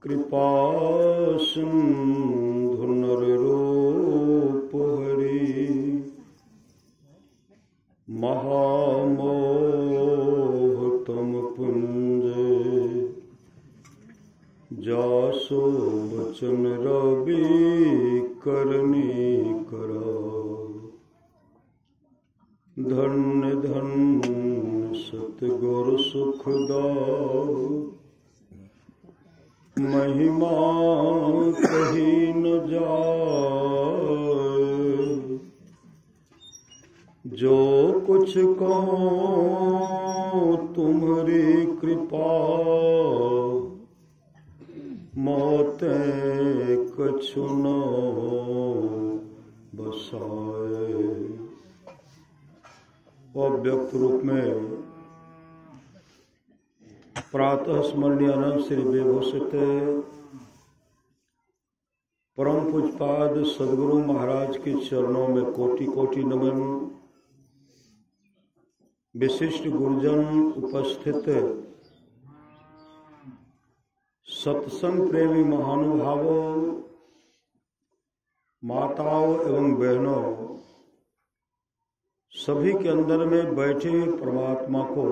कृपा सिंधु नररूप हरि महामोह तम पुंज जासो वचन रवि करनी करा धन्य धन्य सतगुर सुखदाओ महिमा कही न जाए जो कुछ कहो तुम्हारी कृपा मोते कछु न बसाए। अव्यक्त रूप में प्रातः स्मरणीय अनंत श्री विभूषित परम पूज्यपाद सद्गुरु महाराज के चरणों में कोटि कोटि नमन। विशिष्ट गुरुजन उपस्थित सत्संग प्रेमी महानुभावों, माताओं एवं बहनों, सभी के अंदर में बैठे परमात्मा को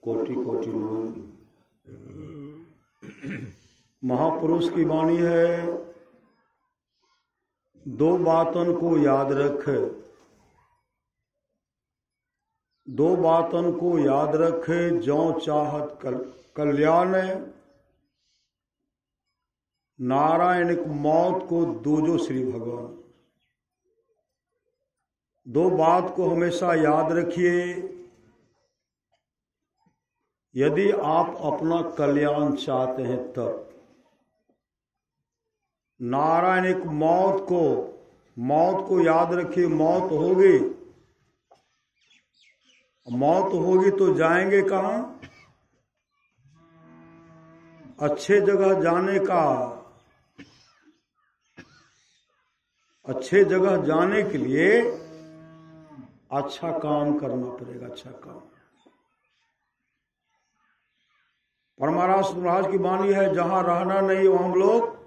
कोटि कोटि नमन। महापुरुष की वाणी है, दो बातन को याद रख, दो बातन को याद रखे, जो चाहत कल्याण, नारायणिक मौत को दूजो श्री भगवान। दो बात को हमेशा याद रखिए, यदि आप अपना कल्याण चाहते हैं तब नारायणिक मौत को याद रखिए। मौत होगी तो जाएंगे कहां? अच्छे जगह जाने के लिए अच्छा काम करना पड़ेगा। अच्छा काम। परमाराष्ट्र महाराज की वाणी है, जहां रहना नहीं वहां हम लोग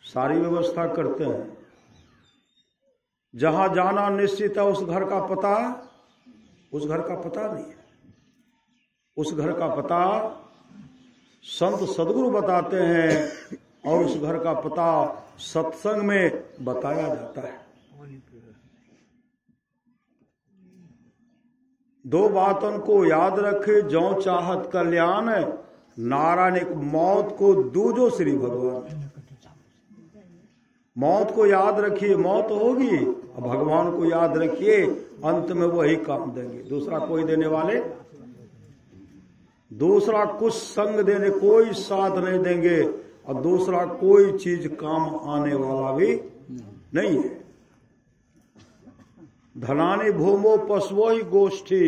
सारी व्यवस्था करते हैं। जहां जाना निश्चित है उस घर का पता नहीं है। उस घर का पता संत सद्गुरु बताते हैं और उस घर का पता सत्संग में बताया जाता है। दो बातों को याद रखे, जो चाहत कल्याण, नारायणिक मौत को दूजो श्री भगवान। मौत को याद रखिए, मौत होगी, और भगवान को याद रखिए, अंत में वही काम देंगे। दूसरा कोई देने वाले, दूसरा कुछ संग देने कोई साथ नहीं देंगे, और दूसरा कोई चीज काम आने वाला भी नहीं है। धनानि भूमो पशुओ ही गोष्ठी।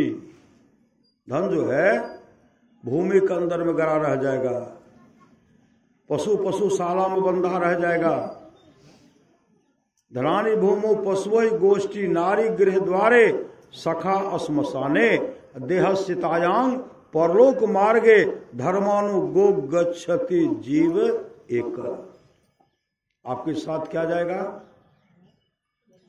धन जो है भूमि के अंदर में गड़ा रह जाएगा, पशुशाला में बंधा रह जाएगा। धनानि भूमो पशुओ ही गोष्ठी, नारी गृह द्वारे सखा श्मशाने, देहस्थितायांग परलोक मार्गे, धर्मानुगो गच्छति जीव एक। आपके साथ क्या जाएगा?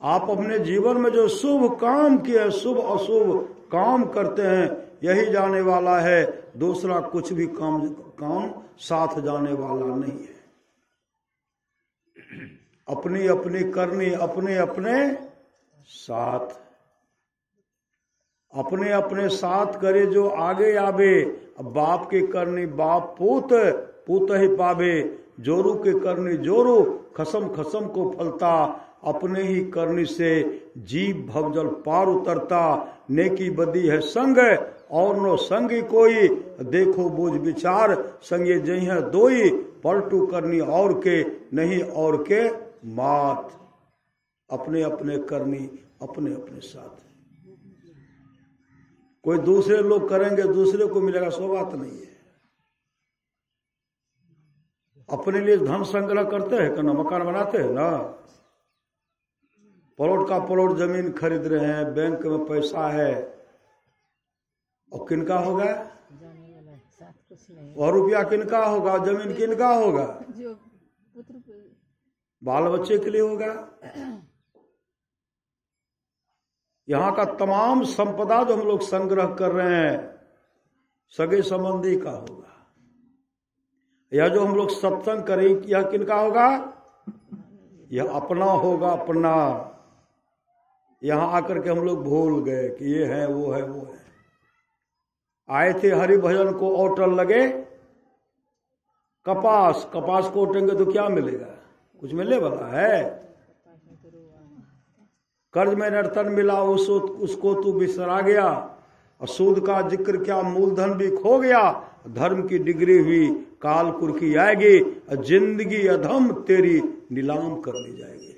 आप अपने जीवन में जो शुभ काम किए, शुभ अशुभ काम करते हैं, यही जाने वाला है। दूसरा कुछ भी काम साथ जाने वाला नहीं है। अपनी अपनी करनी अपने अपने साथ करे, जो आगे आवे। बाप के करनी बाप पूत ही पावे, जोरू के करनी जोरू, खसम खसम को फलता। अपने ही करनी से जीव भवजल पार उतरता। नेकी बदी है संग और नो संगी कोई, देखो बुझ विचार संगे जही है दोई। पलटू करनी और के नहीं और के मात। अपने अपने करनी अपने अपने साथ। कोई दूसरे लोग करेंगे दूसरे को मिलेगा, सो बात नहीं है। अपने लिए धन संग्रह करते हैं ना, मकान बनाते हैं ना, प्लॉट का प्लॉट जमीन खरीद रहे हैं, बैंक में पैसा है, और किनका होगा? वह रुपया किनका होगा, जमीन किनका होगा, जो पुत्र बाल बच्चे के लिए होगा। यहाँ का तमाम संपदा जो हम लोग संग्रह कर रहे हैं सगे संबंधी का होगा। यह जो हम लोग सत्संग करें यह किनका होगा, यह अपना होगा, अपना। यहां आकर के हम लोग भूल गए कि ये है वो है वो है। आए थे हरि भजन को ओटल लगे कपास, कपास को ओटेंगे तो क्या मिलेगा, कुछ मिलने वाला है। कर्ज में नर्तन मिला उसको तू बिसरा गया, और सूद का जिक्र क्या मूलधन भी खो गया। धर्म की डिग्री हुई काल कुर्की आएगी, और जिंदगी अधम तेरी नीलाम कर ली जाएगी।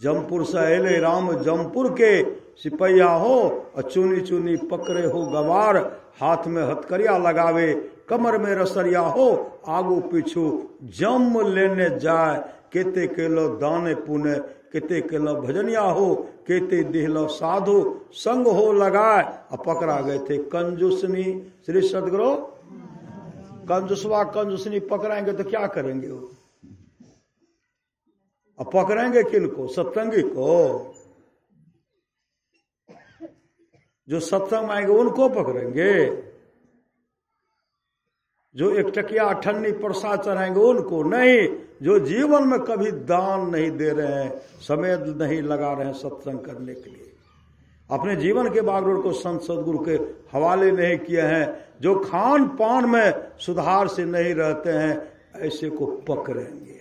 जमपुर से अले राम जमपुर के सिपैया हो, और चुनी चुनी पकड़े हो गवार। हाथ में हथकरिया लगावे कमर में रसरिया हो, आगू पीछू जम लेने जाए। केते केलो दाने पुने केते केलो भजनिया हो, केते दिहलो साधु संग हो लगाए। और पकड़ा गए थे कंजूसनी। श्री सदगुरु कंजूसवा कंजूसनी पकड़ाएंगे तो क्या करेंगे वो, अब पकड़ेंगे किनको, सत्संगी को। जो सत्संग आएंगे उनको पकड़ेंगे, जो एक टकिया अठन्नी प्रसाद चढ़ाएंगे उनको नहीं। जो जीवन में कभी दान नहीं दे रहे हैं, समय नहीं लगा रहे हैं सत्संग करने के लिए, अपने जीवन के बागडोर को संत सदगुरु के हवाले नहीं किए हैं, जो खान पान में सुधार से नहीं रहते हैं, ऐसे को पकड़ेंगे।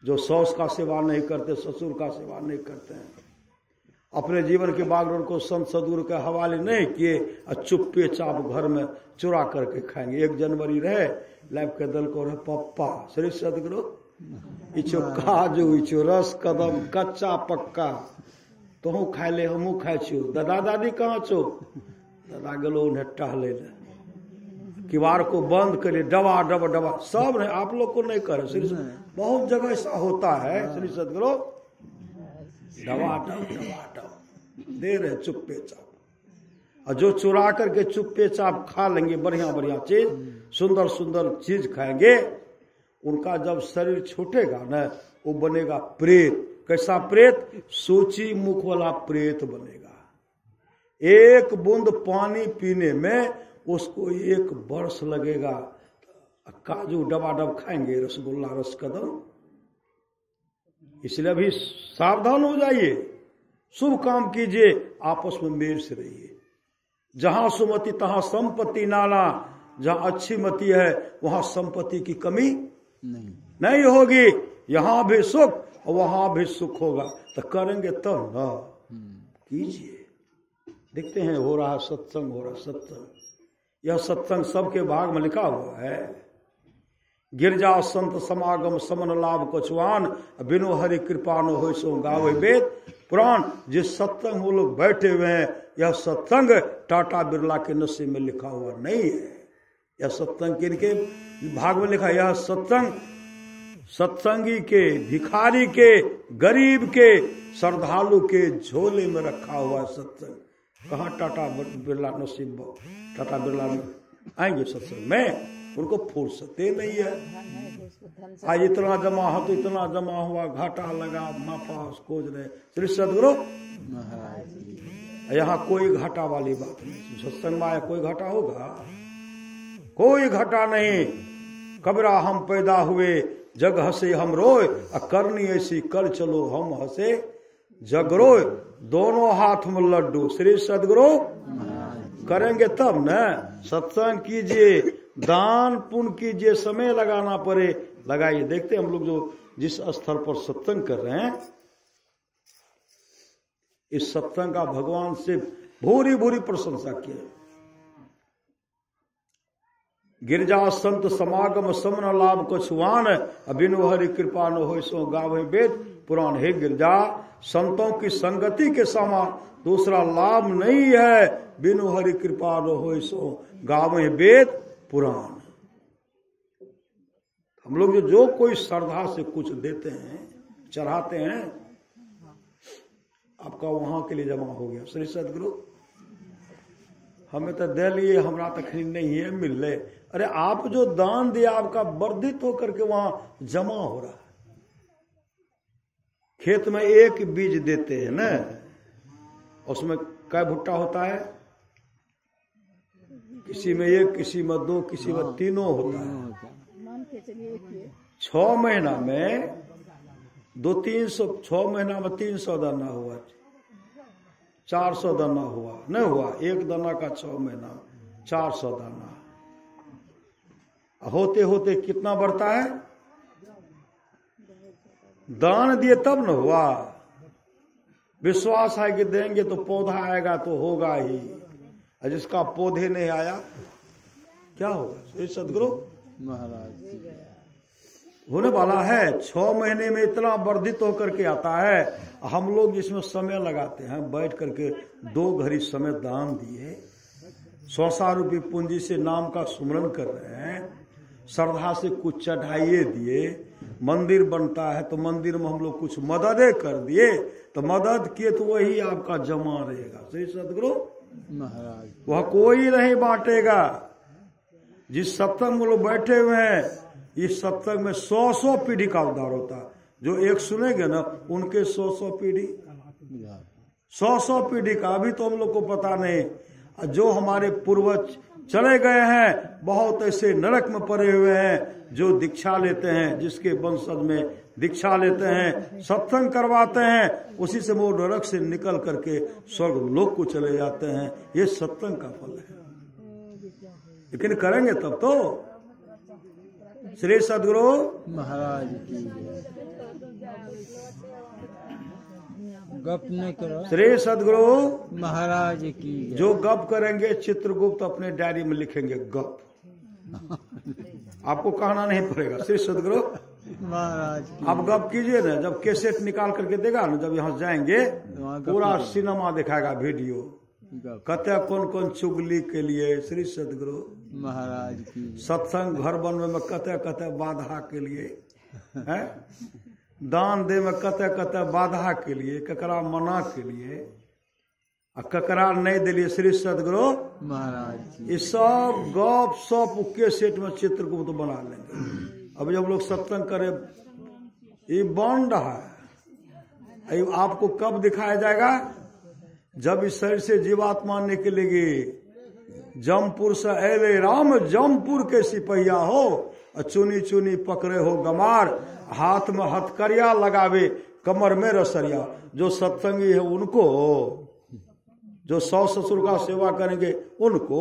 जो सौस का सेवा नहीं करते, ससुर का सेवा नहीं करते हैं, अपने जीवन के बागडोर को संत सदगुरु के हवाले नहीं किए, और चुप्पे चाप घर में चुरा करके खाएंगे। 1 जनवरी रहे लैब के दल को रहे पप्पा श्री सदगुरु इचो काजू इचो रस कदम कच्चा पक्का तो खाए ले, हमू खाए छो। दादा दादी कहाँ छो, दादा गलो उन्हें टहले किवाड़ को बंद करे, डबा डबा डबा सब नहीं, आप लोग को नहीं करे। श्री बहुत जगह ऐसा होता है। श्री सदगुरु डबा डबा दे रहे चुप्पे चाप, और जो चुरा करके चुप्पे चाप खा लेंगे बढ़िया बढ़िया चीज, सुंदर सुंदर चीज खाएंगे, उनका जब शरीर छूटेगा ना वो बनेगा प्रेत। कैसा प्रेत, सोची मुख वाला प्रेत बनेगा। 1 बूंद पानी पीने में उसको 1 वर्ष लगेगा। काजू डबाडब खाएंगे, रसगुल्ला रस कदम। इसलिए अभी सावधान हो जाइए, शुभ काम कीजिए, आपस में मेल से रहिए। जहां सुमति तहां संपत्ति नाना, जहां अच्छी मति है वहां संपत्ति की कमी नहीं होगी। यहां भी सुख और वहां भी सुख होगा। तो करेंगे तब ना, कीजिए। देखते हैं हो रहा सत्संग, हो रहा सत्संग। यह सत्संग सबके भाग में लिखा हुआ है। गिरजा संत समागम समन लाभ कछुआन, बिनु हरि कृपा न हो सो गावे वेद पुराण। जिस सत्संग वो लोग बैठे हुए हैं, यह सत्संग टाटा बिरला के नशे में लिखा हुआ नहीं है। यह सत्संग किनके भाग में लिखा है? यह सत्संग सत्संगी के, भिखारी के, गरीब के, श्रद्धालु के झोले में रखा हुआ सत्संग। कहाँ टाटा बिरला नसीब, टाटा बिरला आएंगे सत्संग में, उनको फुर्सते नहीं है। आज इतना जमा हो तो इतना जमा हुआ, घाटा लगा, नाफा खोज रहे। श्री सदगुरु यहाँ कोई घाटा वाली बात नहीं। सत्संग में आया कोई घाटा होगा? कोई घाटा नहीं। कबरा हम पैदा हुए जग हंसे हम रोए, करनी ऐसी कर चलो हम हंसे जग रोए। दोनों हाथ में लड्डू। श्री सदगुरु करेंगे तब न। सत्संग कीजिए, दान पुण्य कीजिए, समय लगाना पड़े लगाइए। देखते हम लोग जो जिस स्थल पर सत्संग कर रहे हैं, इस सत्संग का भगवान से भूरी भूरी प्रशंसा किया। गिरजा संत समागम समन लाभ कछुआन, बिनु हरि कृपा न हो सो गावे वेद पुराण। हे गिरजा, संतों की संगति के समान दूसरा लाभ नहीं है। बिनु हरि कृपा न हो सो गावे वेद पुराण। हम लोग जो कोई श्रद्धा से कुछ देते हैं, चढ़ाते हैं, आपका वहां के लिए जमा हो गया। श्री सदगुरु हमें तो दे लिए, हमरा तक नहीं है, मिल ले। अरे आप जो दान दिया आपका वर्धित होकर के वहां जमा हो रहा है। खेत में एक बीज देते हैं ना, उसमें कै भुट्टा होता है? किसी में एक, किसी में दो, किसी में तीनों होता है। 6 महीना में 200-300, 6 महीना में 300 दाना हुआ, 400 दाना हुआ, नहीं हुआ? एक दाना का 6 महीना 400 दाना होते होते कितना बढ़ता है? दान दिए तब न हुआ। विश्वास है कि देंगे तो पौधा आएगा तो होगा ही, जिसका पौधे नहीं आया क्या होगा? सदगुरु महाराज होने वाला है। 6 महीने में इतना वर्धित होकर के आता है। हम लोग इसमें समय लगाते हैं, बैठ करके 2 घड़ी समय दान दिए, 100 रुपये पूंजी से नाम का सुमरन कर रहे हैं, श्रद्धा से कुछ चढ़ाइए दिए, मंदिर बनता है तो मंदिर में हम लोग कुछ मददें कर दिए, तो मदद किए तो वही आपका जमा रहेगा। सही सदगुरु महाराज, वह कोई नहीं बांटेगा। जिस सत्संग में लोग बैठे हुए हैं, इस सत्संग में 100 पीढ़ी का उद्धार होता है। जो एक सुनेंगे ना, उनके 100 पीढ़ी, 100 पीढ़ी का। अभी तो हम लोग को पता नहीं, जो हमारे पूर्वज चले गए हैं, बहुत ऐसे नरक में पड़े हुए हैं जो दीक्षा लेते हैं, जिसके वंशज में दीक्षा लेते हैं, सत्संग करवाते हैं, उसी से वो नरक से निकल करके स्वर्ग लोक को चले जाते हैं। ये सत्संग का फल है, लेकिन करेंगे तब तो। श्री सदगुरु महाराज की गप नहीं करो। श्री सदगुरु महाराज की जो गप करेंगे, चित्रगुप्त अपने डायरी में लिखेंगे गप, आपको कहना नहीं पड़ेगा। श्री सदगुरु महाराज की आप गप कीजिए ना, जब कैसेट निकाल करके देगा ना, जब यहाँ जाएंगे पूरा सिनेमा दिखाएगा, वीडियो, कत्या कौन कौन चुगली के लिए। श्री सदगुरु महाराज की सत्संग घर बनवे में कत्या कत्या बाधा के लिए है, दान दे में कत्या कत्या बाधा के लिए, ककरा मना के लिए, ककरा नहीं दिलिए। श्री सदगुरु महाराज ये सब गप सप के सेट में चित्रगुप्त बना लेंगे। अभी जब लोग सत्संग करे, ये बन रहा है, आपको कब दिखाया जाएगा? जब इस शरीर से जीवात्मा निकलेगी। जमपुर से अले राम, जमपुर के सिपहिया हो, चुनी चुनी पकड़े हो गमार, हाथ में हथकरिया लगावे, कमर में रसरिया। जो सत्संगी है उनको, जो सास ससुर का सेवा करेंगे उनको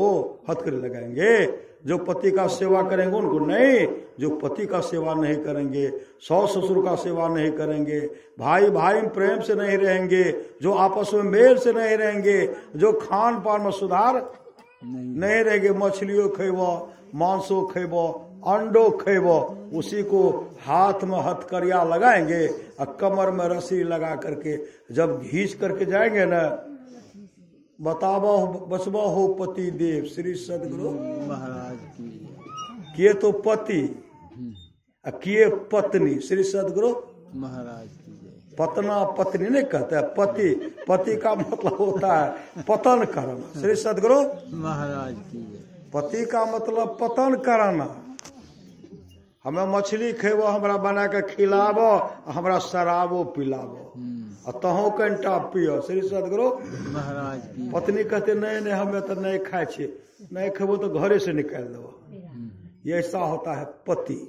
हथकड़ी लगाएंगे, जो पति का सेवा करेंगे उनको नहीं, जो पति का सेवा नहीं करेंगे, सास ससुर का सेवा नहीं करेंगे, भाई भाई में प्रेम से नहीं रहेंगे, जो आपस में मेल से नहीं रहेंगे, जो खान पान में सुधार नहीं रहेंगे, मछलियों खेबो, मांसो खेबो, अंडो खेबो, उसी को हाथ में हथकरिया लगाएंगे और कमर में रस्सी लगा करके जब घींच करके जाएंगे ना, बतावा बचवा हो पति देव। श्री सदगुरु महाराज की किए तो पति, किए पत्नी। श्री सदगुरु महाराज की पतना पत्नी नहीं कहते हैं, पति। पति का मतलब होता है पतन करना। श्री सदगुरु महाराज की पति का मतलब पतन कराना। हमें मछली खेबो, हमरा बना के खिलाबो, हमरा शराबो पिलाबो, और तहो कंटा पियो। श्री सदगुरु महाराज की पत्नी कहते नहीं नहीं हमें तो नहीं खाए छे, नहीं खेबो तो घरे से निकाल दो। ये ऐसा होता है पति।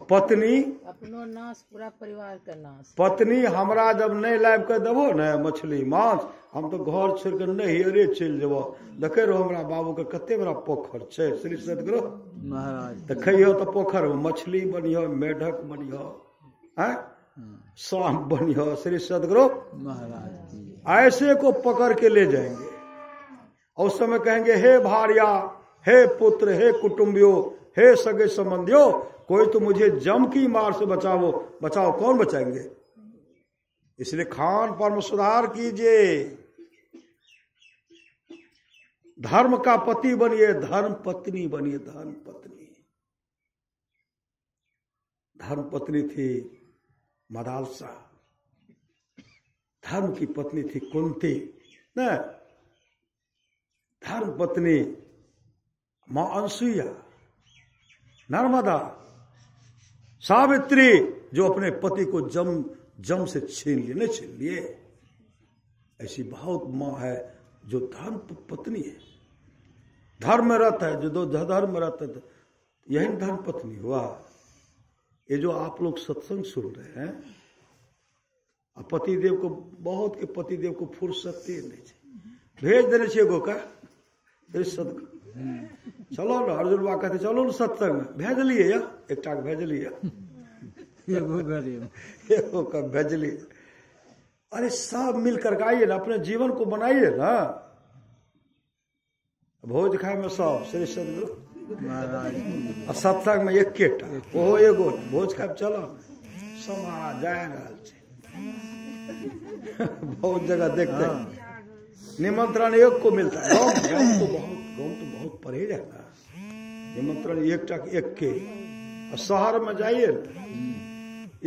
पत्नी अपनो नाश, पूरा परिवार का नाश। पत्नी हमरा जब नहीं लाइब के देबो न मछली मांस, हम तो घर छोड़ के नहीं अरे चल जेबो। देखे रहो हमरा बाबू के कते बड़ा पोखर छे। श्री सदगुरु महाराज देखियो तो पोखर में मछली बनियो, मेढक बनियो, हैं सांप बनियो। श्री सदगुरु महाराज की ऐसे को पकड़ के ले जाएंगे और उस समय कहेंगे हे भार्या, हे पुत्र, हे कुटुंबियों, हे सगे संबंधियों, कोई तो मुझे जम की मार से बचाओ। बचाओ, कौन बचाएंगे? इसलिए खान पान में सुधार कीजिए, धर्म का पति बनिए, धर्म पत्नी बनिए। धर्म पत्नी, धर्म पत्नी थी मदालसा, धर्म की पत्नी थी कुंती न। धर्म पत्नी मां अनसुईया, नर्मदा, सावित्री जो अपने पति को जम से छीन लिए, नहीं छीन लिए। ऐसी बहुत मां है जो धर्म पत्नी है, धर्म में रत है, जो दो धर्म में रत है, यही धर्म पत्नी हुआ। ये जो आप लोग सत्संग सुन रहे हैं, पतिदेव को बहुत के पतिदेव को फुर्सत ही नहीं चाहिए, भेज देने चाहिए गो का चलो ना, अर्जुन बा कहते चलो ना सत्संग में, भेज लिए या एक टाक भेज लिया, एगो का भेज लिए। अरे सब मिल करके आइए ना, अपने जीवन को बनाइए ना। भोज खाए में सब श्री सदगुरु महाराज और सत्संग में एक केटा ओहो एगो भोज खाए चलो समा जाए रहल छै। बहुत जगह देखते हैं निमंत्रण एक को मिलता है, गाँव तो बहुत परहेज है ना, निमंत्रण एक टक एक के। और शहर में जाइए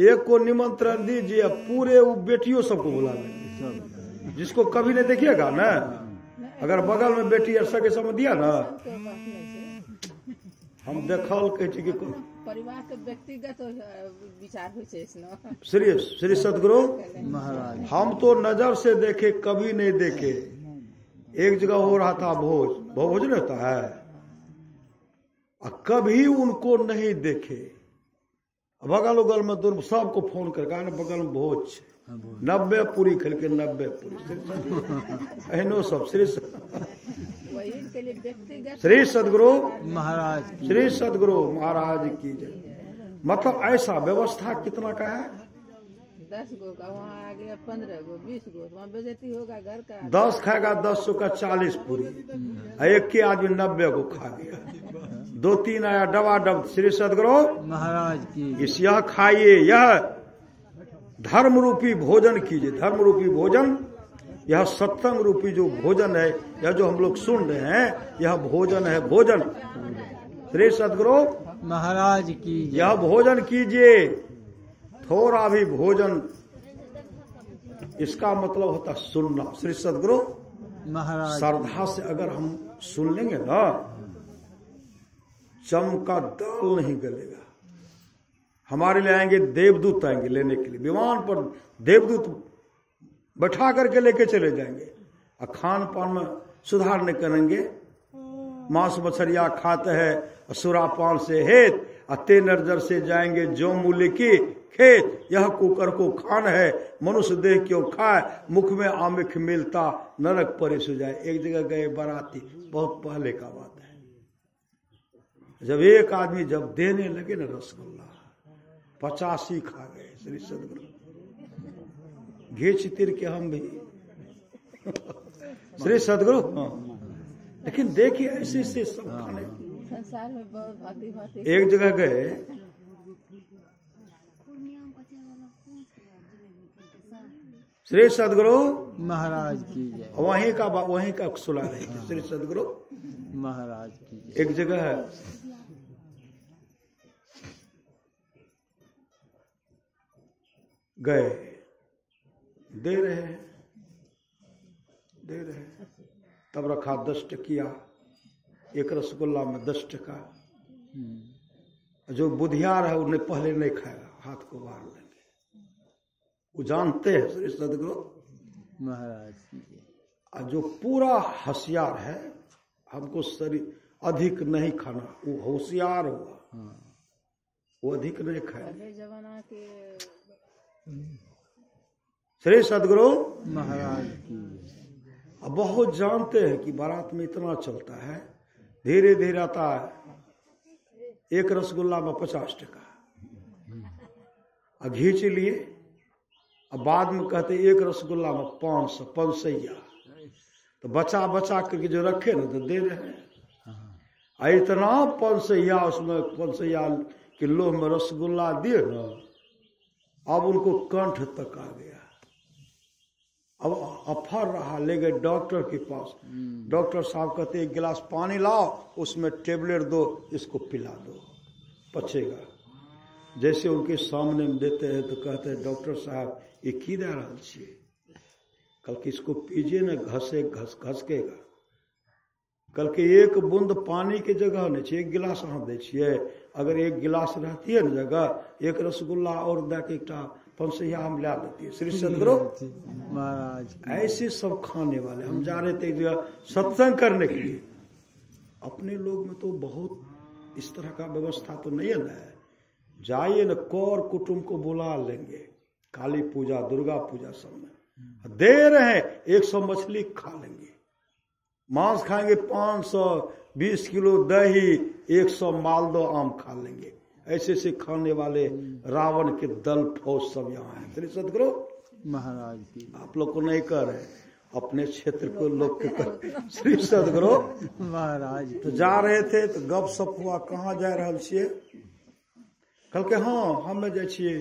एक को निमंत्रण दीजिए, पूरे वो बेटियों सबको बुला लेंगे, जिसको कभी नहीं देखिएगा ना। अगर बगल में बेटी ऐसा के समय दिया ना, हम देखल कहे कि परिवार के व्यक्तिगत विचार हो श्री सदगुरु महाराज हम तो नजर से देखे कभी नहीं देखे। एक जगह हो रहा था भोज नहीं होता है, और कभी उनको नहीं देखे। बगल उगल में दोनों सबको फोन करके बगल में भोज 90 पूरी खेल के 90 पूरी एहनो सब श्री सदगुरु महाराज श्री सदगुरु महाराज की जय। मतलब ऐसा व्यवस्था कितना का है, 10 गो का, वहाँ आ गया 15 गो 20 गो, वहाँ बेइज्जती होगा घर का। 10 खाएगा 10 का 40 पूरी, एक के आदमी 90 को खा गया, 2-3 आया डबा डब। श्री सदगुरु महाराज की इस यह खाइए, यह धर्म रूपी भोजन कीजिए, धर्म रूपी भोजन, यह सत्संग रूपी जो भोजन है, यह जो हम लोग सुन रहे हैं, यह भोजन है, भोजन। श्री सदगुरु महाराज की यह भोजन कीजिए, थोड़ा भी भोजन, इसका मतलब होता सुनना। श्री सदगुरु महाराज श्रद्धा से अगर हम सुन लेंगे ना, चमका दाल नहीं गलेगा। हमारे लिए आएंगे देवदूत, आएंगे लेने के लिए, विमान पर देवदूत बैठा करके लेके चले जाएंगे, और खान पान में सुधार नहीं करेंगे। मांस मछलियां खाते हैं सुरापान से हेत, अते नर्जर से जाएंगे जो मूल्य की खेत। यह कुकर को खान है मनुष्य देह क्यों खाए, मुख में आमिख मिलता नरक परे सो जाए। एक जगह गए बाराती, बहुत पहले का बात है, जब एक आदमी जब देने लगे ना रसगुल्ला, 85 खा गए। श्री सदगुरु घीच तिर के हम भी श्री सदगुरु। लेकिन देखिए ऐसे से सब खाने। संसार में बहुत भांति भांति। एक जगह गए, श्री सदगुरु महाराज की जय। वहीं का सुला रहे थे श्री सदगुरु महाराज की जय। एक जगह है, गए, दे रहे हैं, तब रखा 10 टकिया, एक रसगुल्ला में 10 टका। जो बुधियार है उन्हें पहले नहीं खाएगा, हाथ को बाहर लेंगे, वो जानते हैं श्री सदगुरु महाराज की जय। और जो पूरा होशियार है, हमको शरीर अधिक नहीं खाना, वो होशियार हुआ, वो अधिक नहीं खाए। पहले जमाना के श्री सदगुरु महाराज की अब बहुत जानते हैं कि बारात में इतना चलता है, धीरे धीरे आता है, एक रसगुल्ला में 50 टका, और घींच लिए, अब बाद में कहते एक रसगुल्ला में 500 500। तो बचा करके जो रखे ना तो दे रहे हैं। इतना 500, उसमें 500 किलो में रसगुल्ला दिए ना, अब उनको कंठ तक आ गया। अब अफर रहा, ले गए डॉक्टर के पास। डॉक्टर साहब कहते एक गिलास पानी लाओ, उसमें टेबलेट दो, इसको पिला दो, पचेगा। जैसे उनके सामने में देते हैं तो कहते हैं डॉक्टर साहब ये की दे रहा छे, कल कि इसको पीजिए ना, घसेगा। कल के एक बूंद पानी के जगह नहीं छे, एक गिलास अहाँ दै छियै, अगर एक गिलास रहती है न जगह, एक रसगुल्ला और दे के एक पंसैया हम ला लेती है। श्री सदगुरु महाराज ऐसे सब खाने वाले। हम जा रहे थे एक जगह सत्संग करने के लिए, अपने लोग में तो बहुत इस तरह का व्यवस्था तो नहीं है ना, जाइए न कौर कुटुंब को बुला लेंगे, काली पूजा दुर्गा पूजा सब में दे रहे 100 मछली खा लेंगे, मांस खाएंगे 520 किलो दही, 100 मालदो आम खा लेंगे। ऐसे ऐसे खाने वाले रावण के दल फौज सब यहाँ है। श्री सदगुरु महाराज की आप लोग को नहीं कर रहे, अपने क्षेत्र को लोग के कर। श्री सदगुरु महाराज तो जा रहे थे तो गप सप हुआ, कहाँ जा रहल छियै? कल के हाँ हमें जाइ छियै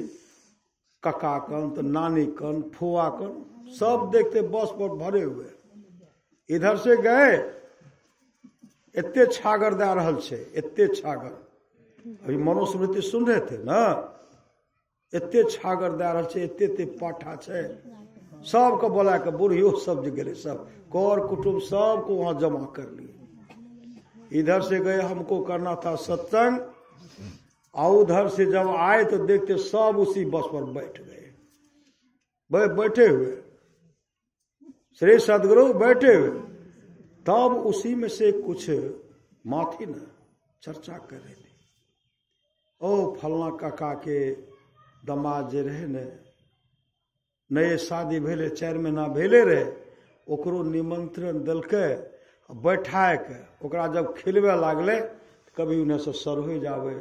कका कन तो नानी कन फुआ कन, सब देखते बस पर भरे हुए। इधर से गए, एते छागर दे रहल छे, एते छागर, अभी मनुस्मृति सुन रहे थे ना, एते छागर दे रहल छे, एते एते पाठा छे, सबको बोला के बुढ़ियो सब गेले, सब कौर कुटुंब सबको वहां जमा कर लिए। इधर से गए, हमको करना था सत्संग, और उधर से जब आए तो देखते सब उसी बस पर बैठ गए, बैठे हुए। श्री सदगुरु बैठे हुए। तब उसी में से कुछ माथी न चर्चा कर रहे थे, ओ फलना काका के दमाद जे रहे ने, नए शादी भेले 4 महीना भेले रहे, ओकरो निमंत्रण दिलके, बैठा के ओकरा जब खिलवे लागले, कभी उन्हें से सरहोज आवे,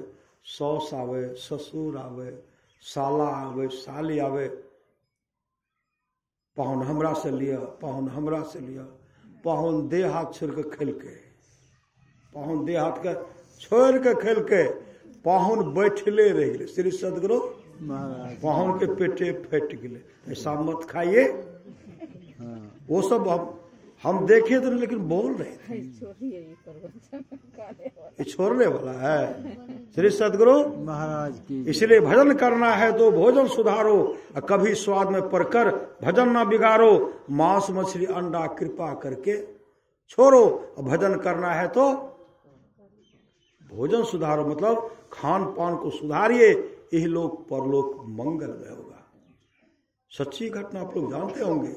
सौस आवे, ससुर आवे, साला आवे, साली आवे, पाहुन हमरा से लिया, पाहुन हमरा से लिया, पाहुन दे हाथ छोड़ के खेल के, पाहुन दे हाथ के छोड़ के खेल के, पाहुन बैठले रह गए। श्री सदगुरु महाराज पाहुन के पेटे फट गए, ऐसा मत खाइए। वो सब हम देखे तो, लेकिन बोल रहे थे ये छोड़ने वाला है। श्री सदगुरु महाराज की इसलिए भजन करना है तो भोजन सुधारो, कभी स्वाद में पड़कर भजन ना बिगाड़ो, मांस मछली अंडा कृपा करके छोड़ो। भजन करना है तो भोजन सुधारो, मतलब खान पान को सुधारिए, यही लोग परलोक मंगलमय होगा। सच्ची घटना आप लोग जानते होंगे।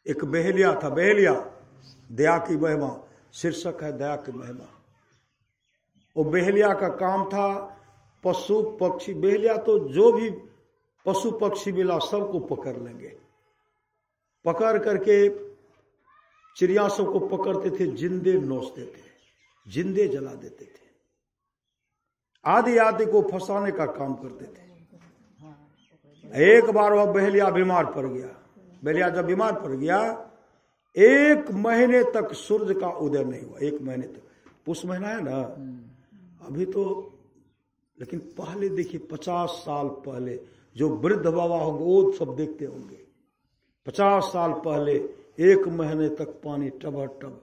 एक बहेलिया था, बहेलिया दया की महिमा शीर्षक है, दया की महिमा। वो बहेलिया का काम था पशु पक्षी, बहेलिया तो जो भी पशु पक्षी मिला सबको पकड़ लेंगे, पकड़ करके चिड़िया सबको पकड़ते थे, जिंदे नोचते थे, जिंदे जला देते थे, आदि आदि को फंसाने का काम करते थे। एक बार वह बहेलिया बीमार पड़ गया। बहेलिया जब बीमार पड़ गया, 1 महीने तक सूर्य का उदय नहीं हुआ, 1 महीने तक। पुष महीना है ना अभी तो, लेकिन पहले देखिए 50 साल पहले जो वृद्ध बाबा होंगे वो सब देखते होंगे, 50 साल पहले 1 महीने तक पानी टबर टब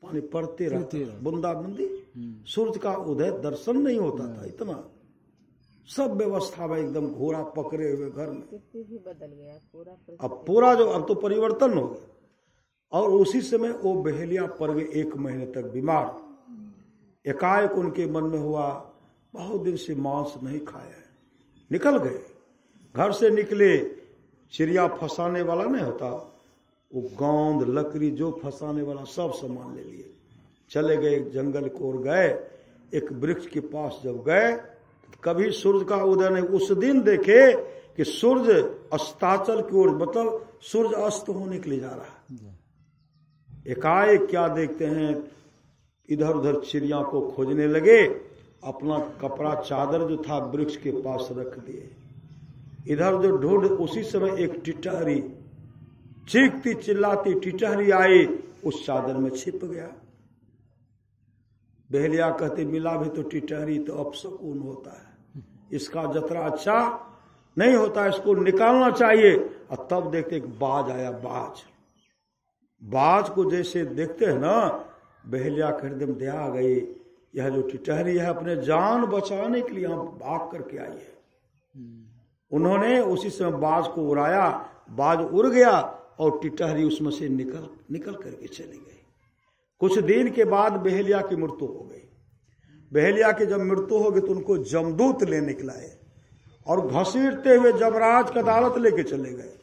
पानी पड़ते रहता, बूंदा बूंदी, सूर्य का उदय दर्शन नहीं होता था। इतना सब व्यवस्था में एकदम घोड़ा पकड़े हुए घर में, भी बदल गया पूरा। अब पूरा जो अब तो परिवर्तन हो गया। और उसी समय वो बहेलिया पड़ गए 1 महीने तक बीमार। एकाएक उनके मन में हुआ, बहुत दिन से मांस नहीं खाया है, निकल गए। घर से निकले, चिड़िया फंसाने वाला नहीं होता, वो गोंद लकड़ी जो फंसाने वाला सब सामान ले लिए, चले गए जंगल को ओर गए। एक वृक्ष के पास जब गए, कभी सूर्य का उदय नहीं। उस दिन देखे कि सूर्य अस्ताचल की ओर, मतलब सूर्य अस्त होने के लिए जा रहा है। एकाएक क्या देखते हैं, इधर उधर चिड़िया को खोजने लगे, अपना कपड़ा चादर जो था वृक्ष के पास रख दिए। इधर जो ढूंढ, उसी समय एक टिटहरी, चीखती चिल्लाती टिटहरी आई, उस चादर में छिप गया। बहेलिया कहते मिला भी तो टिटहरी तो अपशकुन होता है, इसका जतरा अच्छा नहीं होता, इसको निकालना चाहिए। और तब देखते एक बाज आया, बाज। बाज को जैसे देखते हैं ना, बहेलिया के हृदय में दया आ गई, यह जो टिटहरी है अपने जान बचाने के लिए यहाँ भाग करके आई है। उन्होंने उसी समय बाज को उड़ाया, बाज उड़ गया और टिटहरी उसमें से निकल करके चली गई। कुछ दिन के बाद बहेलिया की मृत्यु हो गई। बहेलिया की जब मृत्यु हो गई तो उनको जमदूत ले निकलाए और घसीटते हुए जमराज की अदालत लेके चले गए।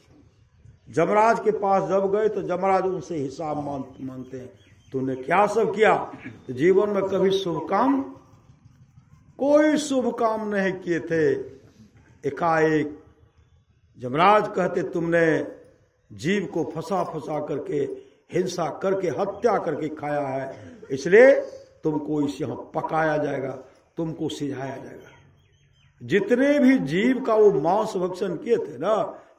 जमराज के पास जब गए तो जमराज उनसे हिसाब मांगते हैं, तूने क्या सब किया? तो जीवन में कभी शुभ काम, कोई शुभ काम नहीं किए थे। एकाएक जमराज कहते तुमने जीव को फंसा फंसा करके, हिंसा करके, हत्या करके खाया है, इसलिए तुमको इस यहां पकाया जाएगा, तुमको सिझाया जाएगा। जितने भी जीव का वो मांस भक्षण किए थे ना,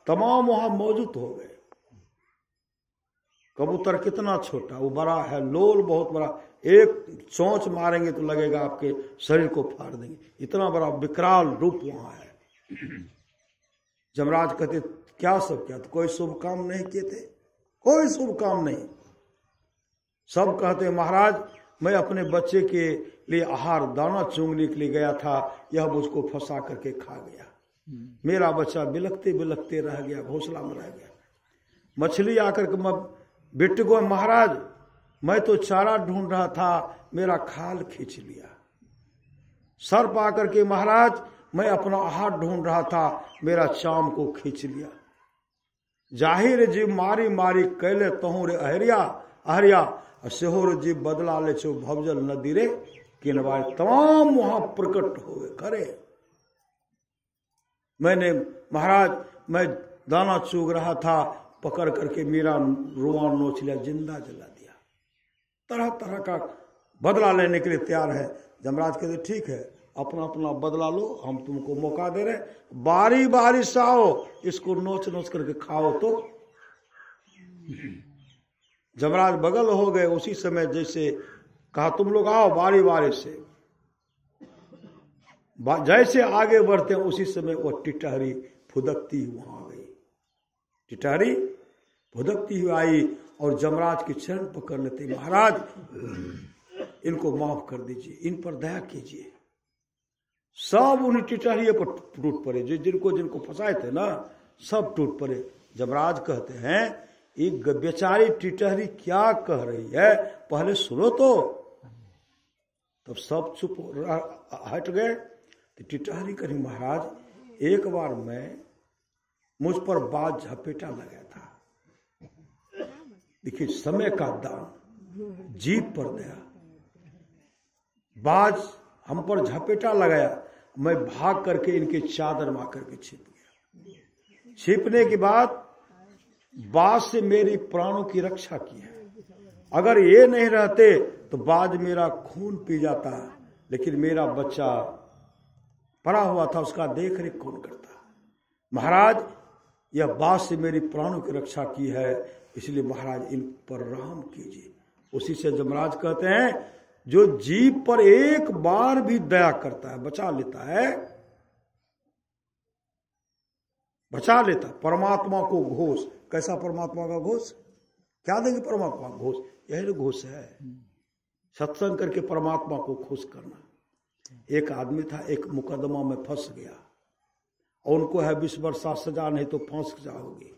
तमाम वहां मौजूद हो गए। कबूतर कितना छोटा, वो बड़ा है, लोल बहुत बड़ा, एक चोंच मारेंगे तो लगेगा आपके शरीर को फाड़ देंगे, इतना बड़ा विकराल रूप वहां है। जमराज कहते क्या सब किया? तो कोई शुभ काम नहीं किए थे, कोई शुभ काम नहीं। सब कहते महाराज मैं अपने बच्चे के लिए आहार दाना चुंगने के लिए गया था, यह मुझको फंसा करके खा गया, मेरा बच्चा बिलखते बिलखते रह गया, घोंसला में रह गया। मछली आकर के बेटे को, महाराज मैं तो चारा ढूंढ रहा था, मेरा खाल खींच लिया। सर्प आकर के, महाराज मैं अपना आहार ढूंढ रहा था, मेरा चाम को खींच लिया। जाहिर जीव मारी मारी कैले तहूँ रे अहरिया अहरिया, सेहोर जीव बदला ले छो भवजल नदी रे किनवाए। तमाम वहां प्रकट हो गए खरे। मैंने महाराज मैं दाना चूग रहा था, पकड़ करके मेरा रुआ नोच लिया, जिंदा जला दिया। तरह तरह का बदला लेने के लिए तैयार है। जमराज कहते ठीक है, अपना अपना बदला लो, हम तुमको मौका दे रहे, बारी बारी से आओ, इसको नोच नोच करके खाओ। तो जमराज बगल हो गए। उसी समय जैसे कहा तुम लोग आओ बारी बारी से, जैसे आगे बढ़ते हैं उसी समय वो टिटहरी फुदकती वहां आ गई। टिटहरी फुदकती हुई आई और जमराज के चरण पकड़ लेते, महाराज इनको माफ कर दीजिए, इन पर दया कीजिए। सब उन्हीं टिटहरी पर टूट पड़े, जो जिनको जिनको फंसाए थे ना, सब टूट पड़े। जमराज कहते हैं एक बेचारी टिटहरी क्या कह रही है, पहले सुनो तो। तब सब चुप हट गए। तो टिटहरी कही महाराज एक बार मैं मुझ पर बाज झपेटा लगा था। देखिए समय का दान, जीभ पर दया। बाज हम पर झपेटा लगाया, मैं भाग करके इनके चादर में आकर के छिप गया। छिपने के बाद बाज से मेरी प्राणों की रक्षा की है। अगर ये नहीं रहते तो बाज मेरा खून पी जाता, लेकिन मेरा बच्चा पड़ा हुआ था, उसका देख रेख कौन करता। महाराज यह बाज से मेरी प्राणों की रक्षा की है, इसलिए महाराज इन पर रहम कीजिए। उसी से जमराज कहते हैं जो जीव पर एक बार भी दया करता है, बचा लेता है, बचा लेता। परमात्मा को घोष, कैसा परमात्मा का घोष? क्या देंगे परमात्मा का घोष? यही घोष है, सत्संग करके परमात्मा को खुश करना। एक आदमी था, एक मुकदमा में फंस गया और उनको है 20 वर्ष सजा, नहीं तो फांस जाओगे।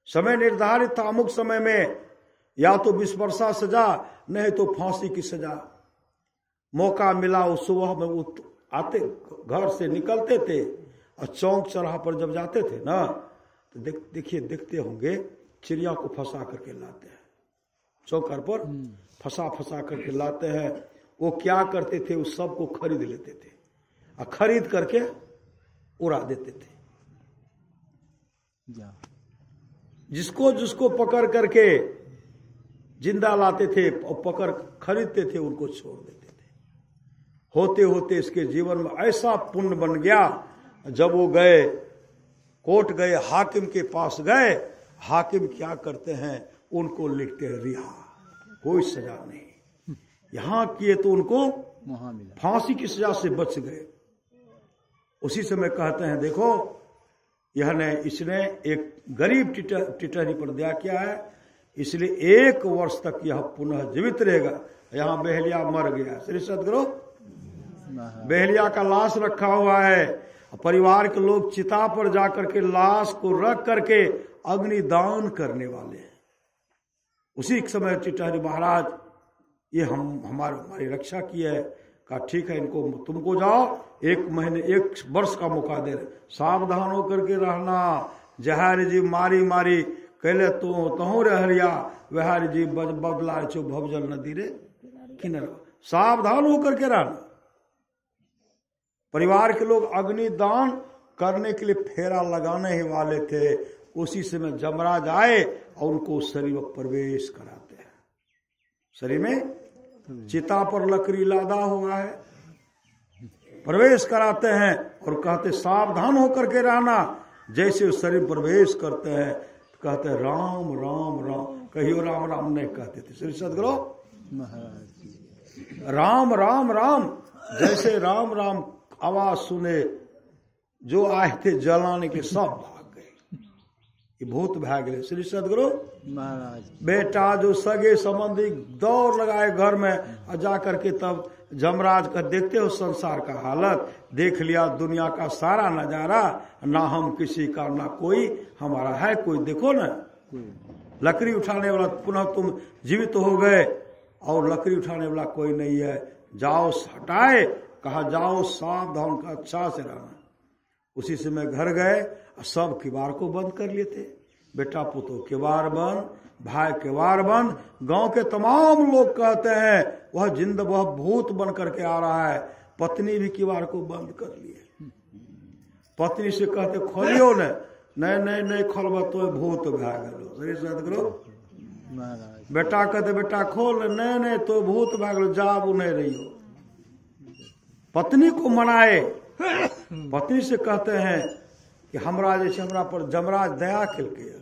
समय निर्धारित था, अमुक समय में या तो 20 वर्ष सजा, नहीं तो फांसी की सजा। मौका मिला, उस सुबह में आते घर से निकलते थे और चौक चौराहा पर जब जाते थे ना, तो देखिए देखते होंगे चिड़िया को फंसा करके लाते हैं, चौकर पर फंसा फंसा करके लाते हैं। वो क्या करते थे, उस सब को खरीद लेते थे और खरीद करके उड़ा देते थे। जिसको जिसको पकड़ करके जिंदा लाते थे और पकड़ खरीदते थे, उनको छोड़ देते थे। होते होते इसके जीवन में ऐसा पुण्य बन गया, जब वो गए कोर्ट गए, हाकिम के पास गए, हाकिम क्या करते हैं, उनको लिखते हैं रिहा, कोई सजा नहीं। यहां किए तो उनको फांसी की सजा से बच गए। उसी समय कहते हैं देखो इसने एक गरीब टिटहरी पर दया किया है, इसलिए 1 वर्ष तक यह पुनः जीवित रहेगा। यहाँ बहेलिया मर गया, श्री सदगुरु बहेलिया का लाश रखा हुआ है, परिवार के लोग चिता पर जाकर के लाश को रख करके अग्निदान करने वाले हैं। उसी समय टिटहरी महाराज ये हमारी रक्षा की है। कहा ठीक है, इनको तुमको जाओ 1 महीने 1 वर्ष का मौका दे रहे, सावधान होकर के रहना। जहारी जी मारी मारी कहले तहु रे हरिया, वहारी जी बदला चो भवजल नदी रे किनारा। सावधान होकर के रहना। परिवार के लोग अग्निदान करने के लिए फेरा लगाने ही वाले थे, उसी समय जमराज आए और उनको शरीर में प्रवेश कराते हैं। शरीर में चिता पर लकड़ी लादा हुआ है, प्रवेश कराते हैं और कहते सावधान होकर के रहना। जैसे शरीर प्रवेश करते हैं कहते राम राम राम, कहियो राम राम नहीं कहते थे श्री सदगुरु महाराज की। राम राम राम, जैसे राम राम आवाज सुने जो आए थे जलाने के सब भाग गए, ये भूत भाग गए। श्री सदगुरु महाराज बेटा जो सगे संबंधी दौड़ लगाए घर में और जाकर के तब जमराज का देखते हो संसार का हालत, देख लिया दुनिया का सारा नजारा, ना हम किसी का ना कोई हमारा है कोई, देखो ना लकड़ी उठाने वाला पुनः तुम जीवित हो गए और लकड़ी उठाने वाला कोई नहीं है। जाओ हटाए, कहा जाओ सावधान का अच्छा से रहना। उसी से मैं घर गए, सब किवाड़ को बंद कर लिए थे। बेटा पुतो किवाड़ बंद, भाई किवाड़ बंद। गांव के तमाम लोग कहते हैं वह भूत बन करके आ रहा है। पत्नी भी किवाड़ को बंद कर लिए। पत्नी से कहते खोलियो न, नहीं खोलबा तो भूत भाग गलो। श्री सदगुरु महाराज। बेटा कहते बेटा खोल, नहीं तो भूत भाग गलो, जाब नहीं रही। पत्नी को मनाए, पत्नी से कहते हैं कि हमरा जैसे हमरा पर जमराज दया केलकै,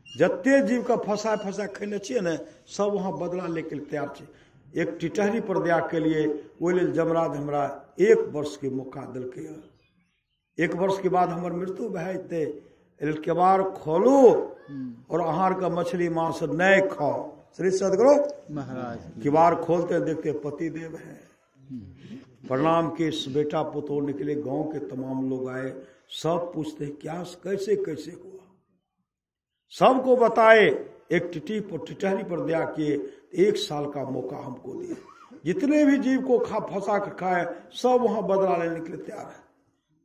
जते जीव का फंसा खेने छियै ने सब वहां बदला लेके तैयार छे। एक टिटहरी पर दया के लिए ओहि लेल जमराज हमरा 1 वर्ष के मौका दिलकै। 1 वर्ष के बाद हमर मृत्यु भए जेतै, केबाड़ खोलू और आहार का मछली मांस नहीं खाओ। श्री सदगुरु महाराज। किवाड़ खोलते देखते पति देव है। प्रणाम के बेटा पुतो निकले, गांव के तमाम लोग आए, सब पूछते क्या कैसे हुआ, सबको बताए। एक टिटहरी पर दया किए, 1 साल का मौका हमको दिए। जितने भी जीव को फंसा कर खाए सब वहां बदला लेने के लिए तैयार है।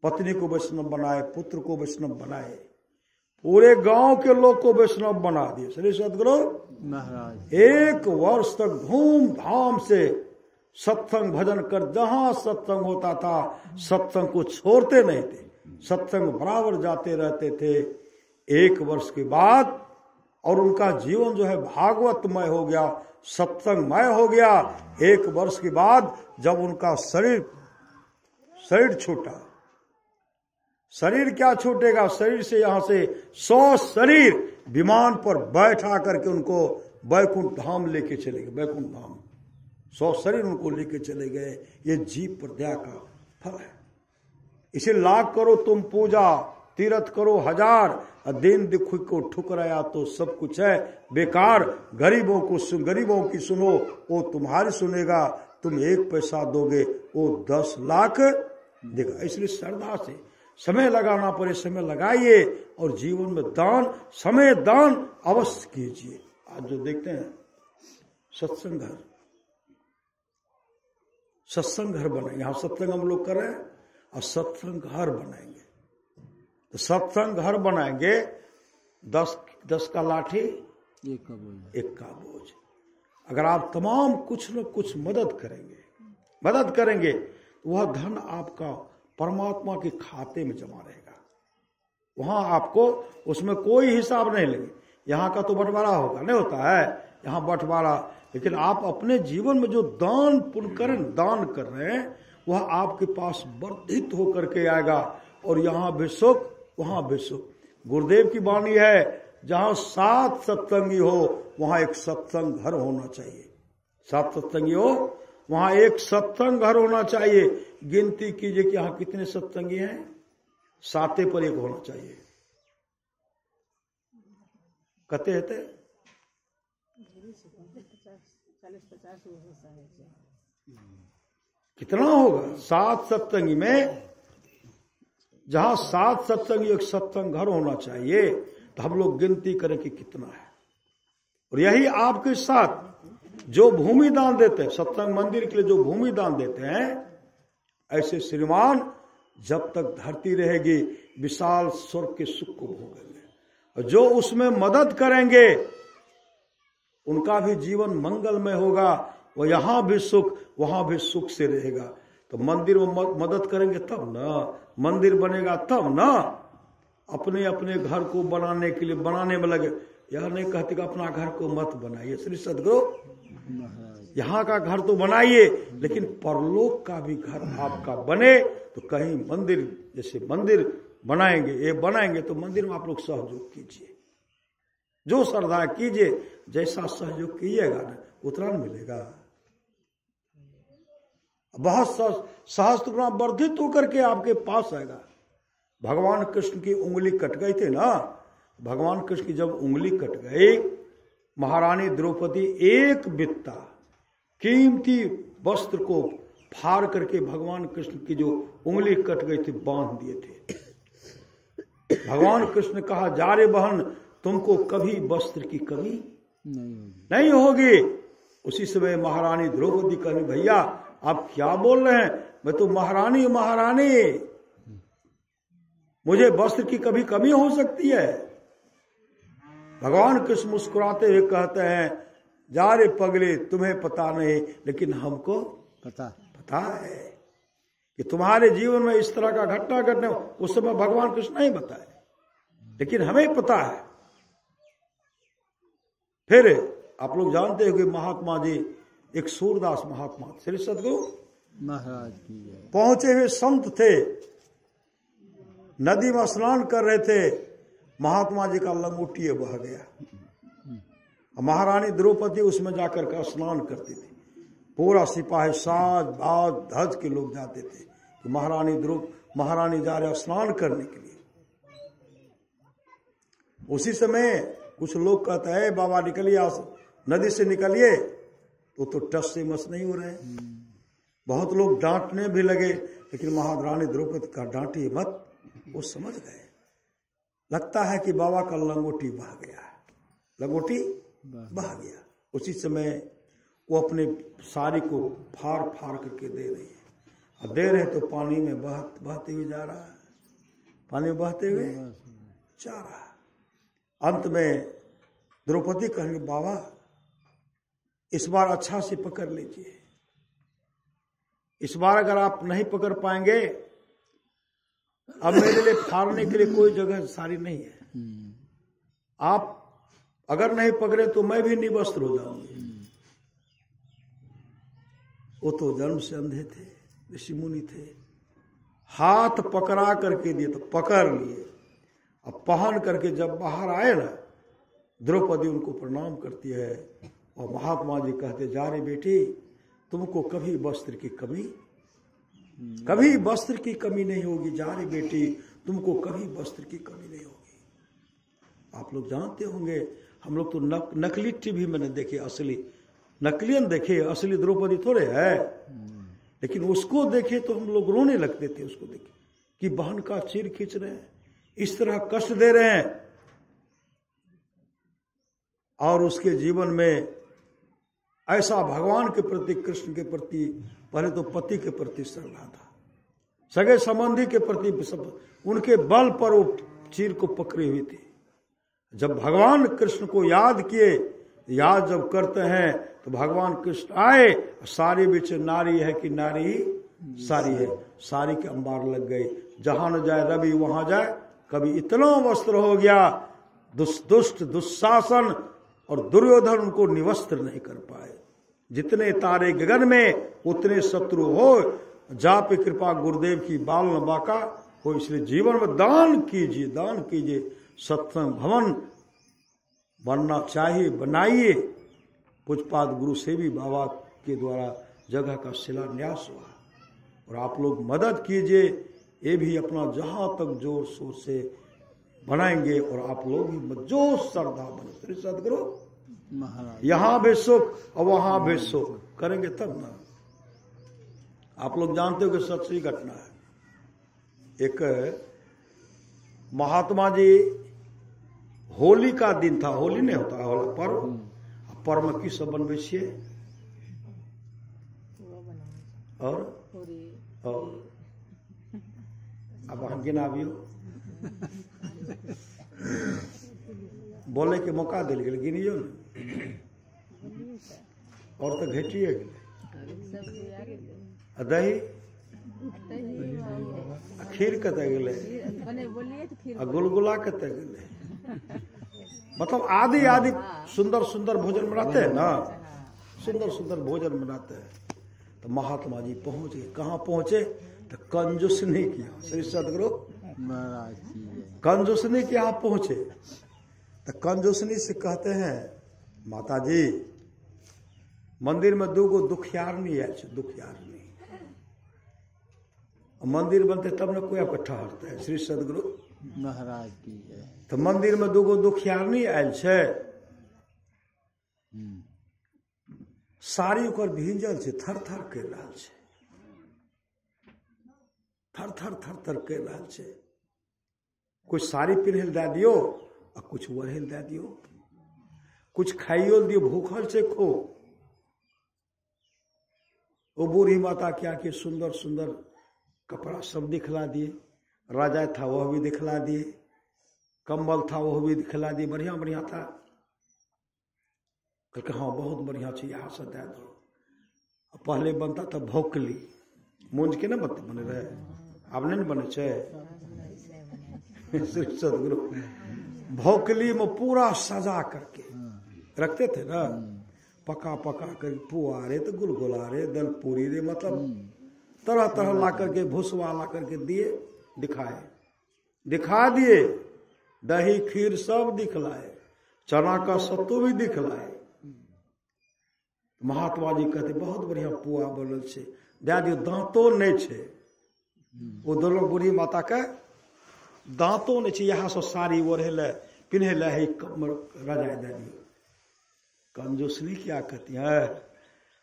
पत्नी को वैष्णव बनाए, पुत्र को वैष्णव बनाए, पूरे गांव के लोग को वैष्णव बना दिए। श्री सदगुरु महाराज। 1 वर्ष तक धूमधाम से सत्संग भजन कर, जहां सत्संग होता था सत्संग को छोड़ते नहीं थे, सत्संग बराबर जाते रहते थे। 1 वर्ष के बाद और उनका जीवन जो है भागवतमय हो गया, सत्संगमय हो गया। 1 वर्ष के बाद जब उनका शरीर छूटा, शरीर क्या छूटेगा, शरीर से यहां से 100 शरीर विमान पर बैठा करके उनको बैकुंठ धाम लेके चले गए। बैकुंठ धाम 100 शरीर उनको लेके चले गए। ये जीव पर दया का फल है। इसे लाख करो तुम पूजा, तीर्थ करो 1000, दिन दिखु को ठुकराया तो सब कुछ है बेकार। गरीबों की सुनो वो तुम्हारी सुनेगा, तुम 1 पैसा दोगे वो 10 लाख देगा। इसलिए श्रद्धा से समय लगाना पड़े समय लगाइए और जीवन में दान, समय दान अवश्य कीजिए। आज जो देखते हैं सत्संग घर बनाएंगे, यहाँ सत्संग हम लोग कर रहे हैं और सत्संग घर बनाएंगे। तो सत्संग घर बनाएंगे, 10 का लाठी 1 का बोझ। अगर आप तमाम कुछ न कुछ मदद करेंगे तो वह धन आपका परमात्मा के खाते में जमा रहेगा। वहां आपको उसमें कोई हिसाब नहीं लेंगे। यहाँ का तो बंटवारा होगा, नहीं होता है यहाँ बंटवारा, लेकिन आप अपने जीवन में जो दान कर रहे हैं वह आपके पास वर्धित होकर के आएगा। और यहाँ भी सुख वहां भी सुख। गुरुदेव की वाणी है, जहां 7 सत्संगी हो वहां एक सत्संग घर होना चाहिए। 7 सत्संगी हो वहां एक सत्संग घर होना चाहिए। गिनती कीजिए कि यहाँ कितने सत्संगी हैं, 7 पर 1 होना चाहिए। कहते हैं 40-50 कितना होगा 7 सत्संगी में? जहां 7 सत्संगी एक सत्संग घर होना चाहिए। तो हम लोग गिनती करें कि कितना है। और यही आपके साथ जो भूमि दान देते हैं, सत्संग मंदिर के लिए जो भूमि दान देते हैं, ऐसे श्रीमान जब तक धरती रहेगी विशाल स्वर्ग के सुख को भोगेंगे। और जो उसमें मदद करेंगे उनका भी जीवन मंगलमय होगा, वो यहां भी सुख वहां भी सुख से रहेगा। तो मंदिर में मदद करेंगे तब ना मंदिर बनेगा, तब ना। अपने अपने घर को बनाने के लिए बनाने में लगे, यह नहीं कहते कि अपना घर को मत बनाइए श्री सदगुरु, यहाँ का घर तो बनाइए, लेकिन परलोक का भी घर आपका बने। तो कहीं मंदिर, जैसे मंदिर बनाएंगे, ये बनाएंगे तो मंदिर में आप लोग सहयोग कीजिए, जो श्रद्धा कीजिए, जैसा सहयोग कीजिएगा ना उतना मिलेगा। बहुत सहस्त्र गुना वर्धित होकर के आपके पास आएगा। भगवान कृष्ण की उंगली कट गई थी ना, भगवान कृष्ण की जब उंगली कट गई, महारानी द्रौपदी एक बित्ता कीमती वस्त्र को फाड़ करके भगवान कृष्ण की जो उंगली कट गई थी बांध दिए थे। भगवान कृष्ण ने कहा, जा रे बहन, तुमको कभी वस्त्र की कमी नहीं होगी। उसी समय महारानी द्रौपदी कहनी, भैया आप क्या बोल रहे हैं, मैं तो महारानी महारानी, मुझे वस्त्र की कभी कमी हो सकती है। भगवान कृष्ण मुस्कुराते हुए कहते हैं, जा रे पगले, तुम्हें पता नहीं लेकिन हमको पता है कि तुम्हारे जीवन में इस तरह का घटना घटने, उस समय भगवान कृष्ण नहीं बताए, लेकिन हमें पता है। फिर आप लोग जानते हो कि महात्मा जी, एक सूरदास महात्मा श्री सदगुरु महाराज की पहुंचे हुए संत थे, नदी में स्नान कर रहे थे, महात्मा जी का लंगोटिया बह गया। महारानी द्रौपदी उसमें जाकर के स्नान करती थी, पूरा सिपाही साज बाज धज के लोग जाते थे कि महारानी जा रहे स्नान करने के लिए। उसी समय कुछ लोग कहते हैं, बाबा निकलिए नदी से निकलिए, तो टस से मस नहीं हो रहे। बहुत लोग डांटने भी लगे, लेकिन महारानी द्रौपदी का डांटी मत, वो समझ गए। लगता है कि बाबा का लंगोटी बह गया, लंगोटी बह गया। उसी समय वो अपने साड़ी को फाड़ फाड़ करके दे रही है, और दे रहे तो पानी में बहते हुए जा रहा है, पानी में बहते हुए जा रहा है। अंत में द्रौपदी कहेंगे, बाबा इस बार अच्छा से पकड़ लीजिए, इस बार अगर आप नहीं पकड़ पाएंगे, अब मेरे लिए फाड़ने के लिए कोई जगह सारी नहीं है, आप अगर नहीं पकड़े तो मैं भी निवस्त्र हो जाऊंगी। वो तो जन्म से अंधे थे, ऋषि मुनि थे, हाथ पकड़ा करके दिए तो पकड़ लिए। अब पहन करके जब बाहर आए ना, द्रौपदी उनको प्रणाम करती है, और महात्मा जी कहते, जा रे बेटी, तुमको कभी वस्त्र की कमी, कभी वस्त्र की कमी नहीं होगी। जा रे बेटी, तुमको कभी वस्त्र की कमी नहीं होगी। आप लोग जानते होंगे, हम लोग तो नकली टीवी मैंने देखे, असली नकलियन देखे, असली द्रौपदी थोड़े है, लेकिन उसको देखे तो हम लोग रोने लगते थे। उसको देखे कि बहन का चीर खींच रहे हैं, इस तरह कष्ट दे रहे हैं, और उसके जीवन में ऐसा भगवान के प्रति, कृष्ण के प्रति, पहले तो पति के प्रति श्रद्धा था, सगे संबंधी के प्रति, उनके बल पर वो चीर को पकड़ी हुई थी। जब भगवान कृष्ण को याद किए, याद जब करते हैं तो भगवान कृष्ण आए, सारी बीच नारी है कि नारी ही सारी है, सारी के अंबार लग गई। जहां न जाए रवि वहां जाए, कभी इतना वस्त्र हो गया, दुष्ट दुशासन और दुर्योधन उनको निवस्त्र नहीं कर पाए। जितने तारे गगन में उतने शत्रु हो, जा पे कृपा गुरुदेव की बाल न बाका हो। इसलिए जीवन में दान कीजिए, दान कीजिए। सत्संग भवन बनना चाहिए, बनाइए। पूजपाद गुरु सेवी बाबा के द्वारा जगह का शिलान्यास हुआ, और आप लोग मदद कीजिए। ये भी अपना जहां तक जोर शोर से बनाएंगे, और आप लोग भी जो श्रद्धा बने, श्री सदगुरु महाराज, यहां भी सुख और वहां भी सुख करेंगे तब ना। आप लोग जानते हो कि सच्ची घटना है। एक महात्मा जी, होली का दिन था, होली नहीं होता, पर्व परम की सब बनबै छियै वो बनावे और पूरी अब अहाँ गिनाबियो बोले के मौका दिल गेल गिनियो ने और तो घटिए गेल सब्जी आगे ले आ दही दही आ खीर कतऽ गेलै बने बोलिए तो फिर आ गुलगुला कतऽ गेलै मतलब आदि आदि सुंदर सुंदर भोजन बनाते हैं ना सुंदर सुंदर भोजन बनाते हैं तो महात्मा जी पहुंच गए कहाँ पहुंचे तो कंजूसनी किया श्री सदगुरु महाराज की जय। कंजूसनी के यहाँ पहुंचे तो कंजूसनी से कहते हैं माता जी मंदिर में दूगो दुखियारनी आयल छै दुखियारनी मंदिर बनते तब न कोई आपके ठहरते है श्री सदगुरु महाराज की जय। तो मंदिर में दूगो दुखियारनी आयल छै साड़ी ओकर भींजल छै थर थर कर रहल छै थर थर कर रहल छै कुछ साड़ी पिन्हल दे दियो आ कुछ ओढ़ेल दे दियो कुछ खाइयो दियो भूखल छै खो वो बूढ़ी माता क्या कि सुंदर सुंदर कपड़ा सब दिखला दिए राजा था वह भी दिखला दिए कंबल था वह भी दिखला दिए बढ़िया बढ़िया था कहते हाँ बहुत बढ़िया चीज यहाँ से दे दो पहले बनता था भोकली मूंज के ना बने रहे अब नहीं बने छे श्री सदगुरु भोकली में पूरा सजा करके रखते थे ना पका पका कर पुआ रे तो गुलगुला रे दल पूरी रे मतलब तरह तरह ला करके भूसवा ला करके दिए दिखा दिए दही खीर सब दिखलाए चना का सत्तू भी दिखलाए महात्मा जी कहते बहुत बढ़िया पुआ बनल छे दे दियो दांतो नहीं छे वो दोनों बूढ़ी माता के दांतो नहीं छे यहाँ से साड़ी ओढ़े ले पिन्हे ले है रजाई दे दियो कंजूसनी क्या कहती है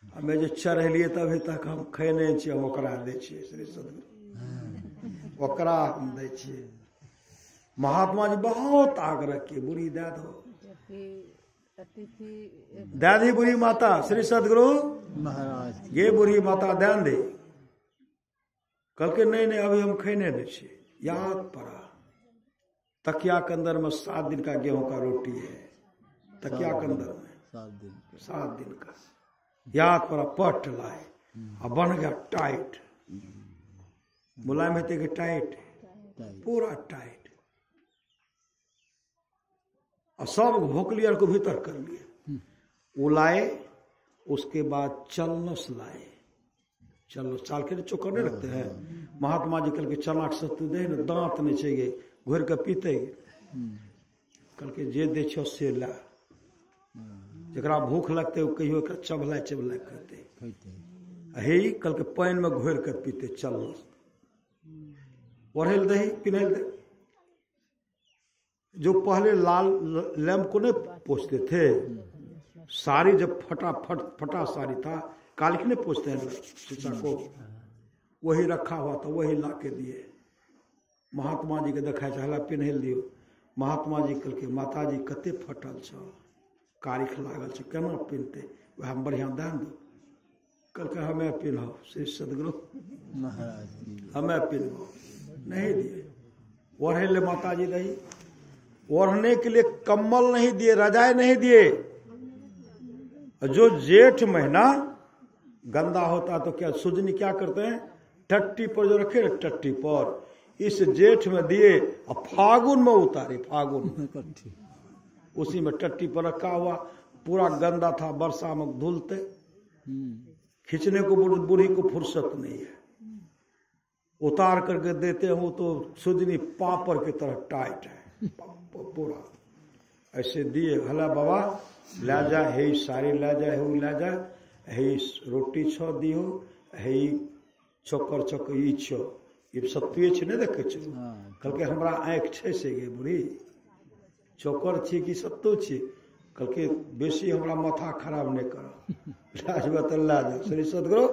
हमें जो चढ़लिए तभी तक हम खेने छियै हम ओकरा दै छियै श्री सदगुरु ओकरा हम दै छियै महात्मा जी बहुत आग्रह किए बूढ़ी दे दो दे दी बूढ़ी माता श्री सदगुरु महाराज ये बूढ़ी माता ध्यान दे कल के नहीं नहीं अभी हम खेने दे छियै याद पड़ा तकिया के अंदर में 7 दिन का गेहूं का रोटी है तकिया के अंदर में 7 दिन का याद पड़ा पट लाए और बन गया टाइट मुलायम होते कि टाइट पूरा टाइट और सब भोकलियर को भीतर कर लिए वो लाए उसके बाद चलनस लाए चलो चाल के चोकर नहीं रखते हैं महात्मा जी कल के चना के सत्तू दे न दांत नहीं चाहिए घोर के पीते कल के जे दे छो से ला जरा भूख लगते कहियो चबलाय कहते हे कल के पानी में घोर के पीते चलो ओढ़ेल दही पिन्हल दे जो पहले लाल लैम्प को नहीं पोछते थे साड़ी जब फटा साड़ी था कालिक नहीं पोछते हैं शीशा को वही रखा हुआ था वही ला के दिए महात्मा जी के देखा चला पिन्हल दियो महात्मा जी कल के माता जी कते फटल छो कारिख लागल छे केना पिनते वह बढ़िया दान दो कल के हमें पिन्हो श्री सदगुरु महाराज हमें पिन्हो नहीं दिए ओढ़े ले माता जी रही ओढ़ने के लिए कम्बल नहीं दिए रजाई नहीं दिए जो जेठ महीना गंदा होता तो क्या सुजनी क्या करते हैं टट्टी पर जो रखे टट्टी पर इस जेठ में दिए और फागुन में उतारे फागुन में उसी में टट्टी पर रखा हुआ पूरा गंदा था वर्षा में धुलते खींचने को बूढ़ी को फुर्सत नहीं है उतार करके देते हो तो सुजनी पापड़ की तरह टाइट है पूरा ऐसे दिए भला बाबा ले जा हे साड़ी ले जा ले जा हे रोटी छो दियो हे चोकर चोकर ई छो ये सत्तुए छे नहीं देखे छो कल के हमरा आँख छे से गे बूढ़ी चोकर छी कि सत्तू छी कल के बेसी हमरा माथा खराब नहीं करो लाजवा तो ला जा श्री सदगुरु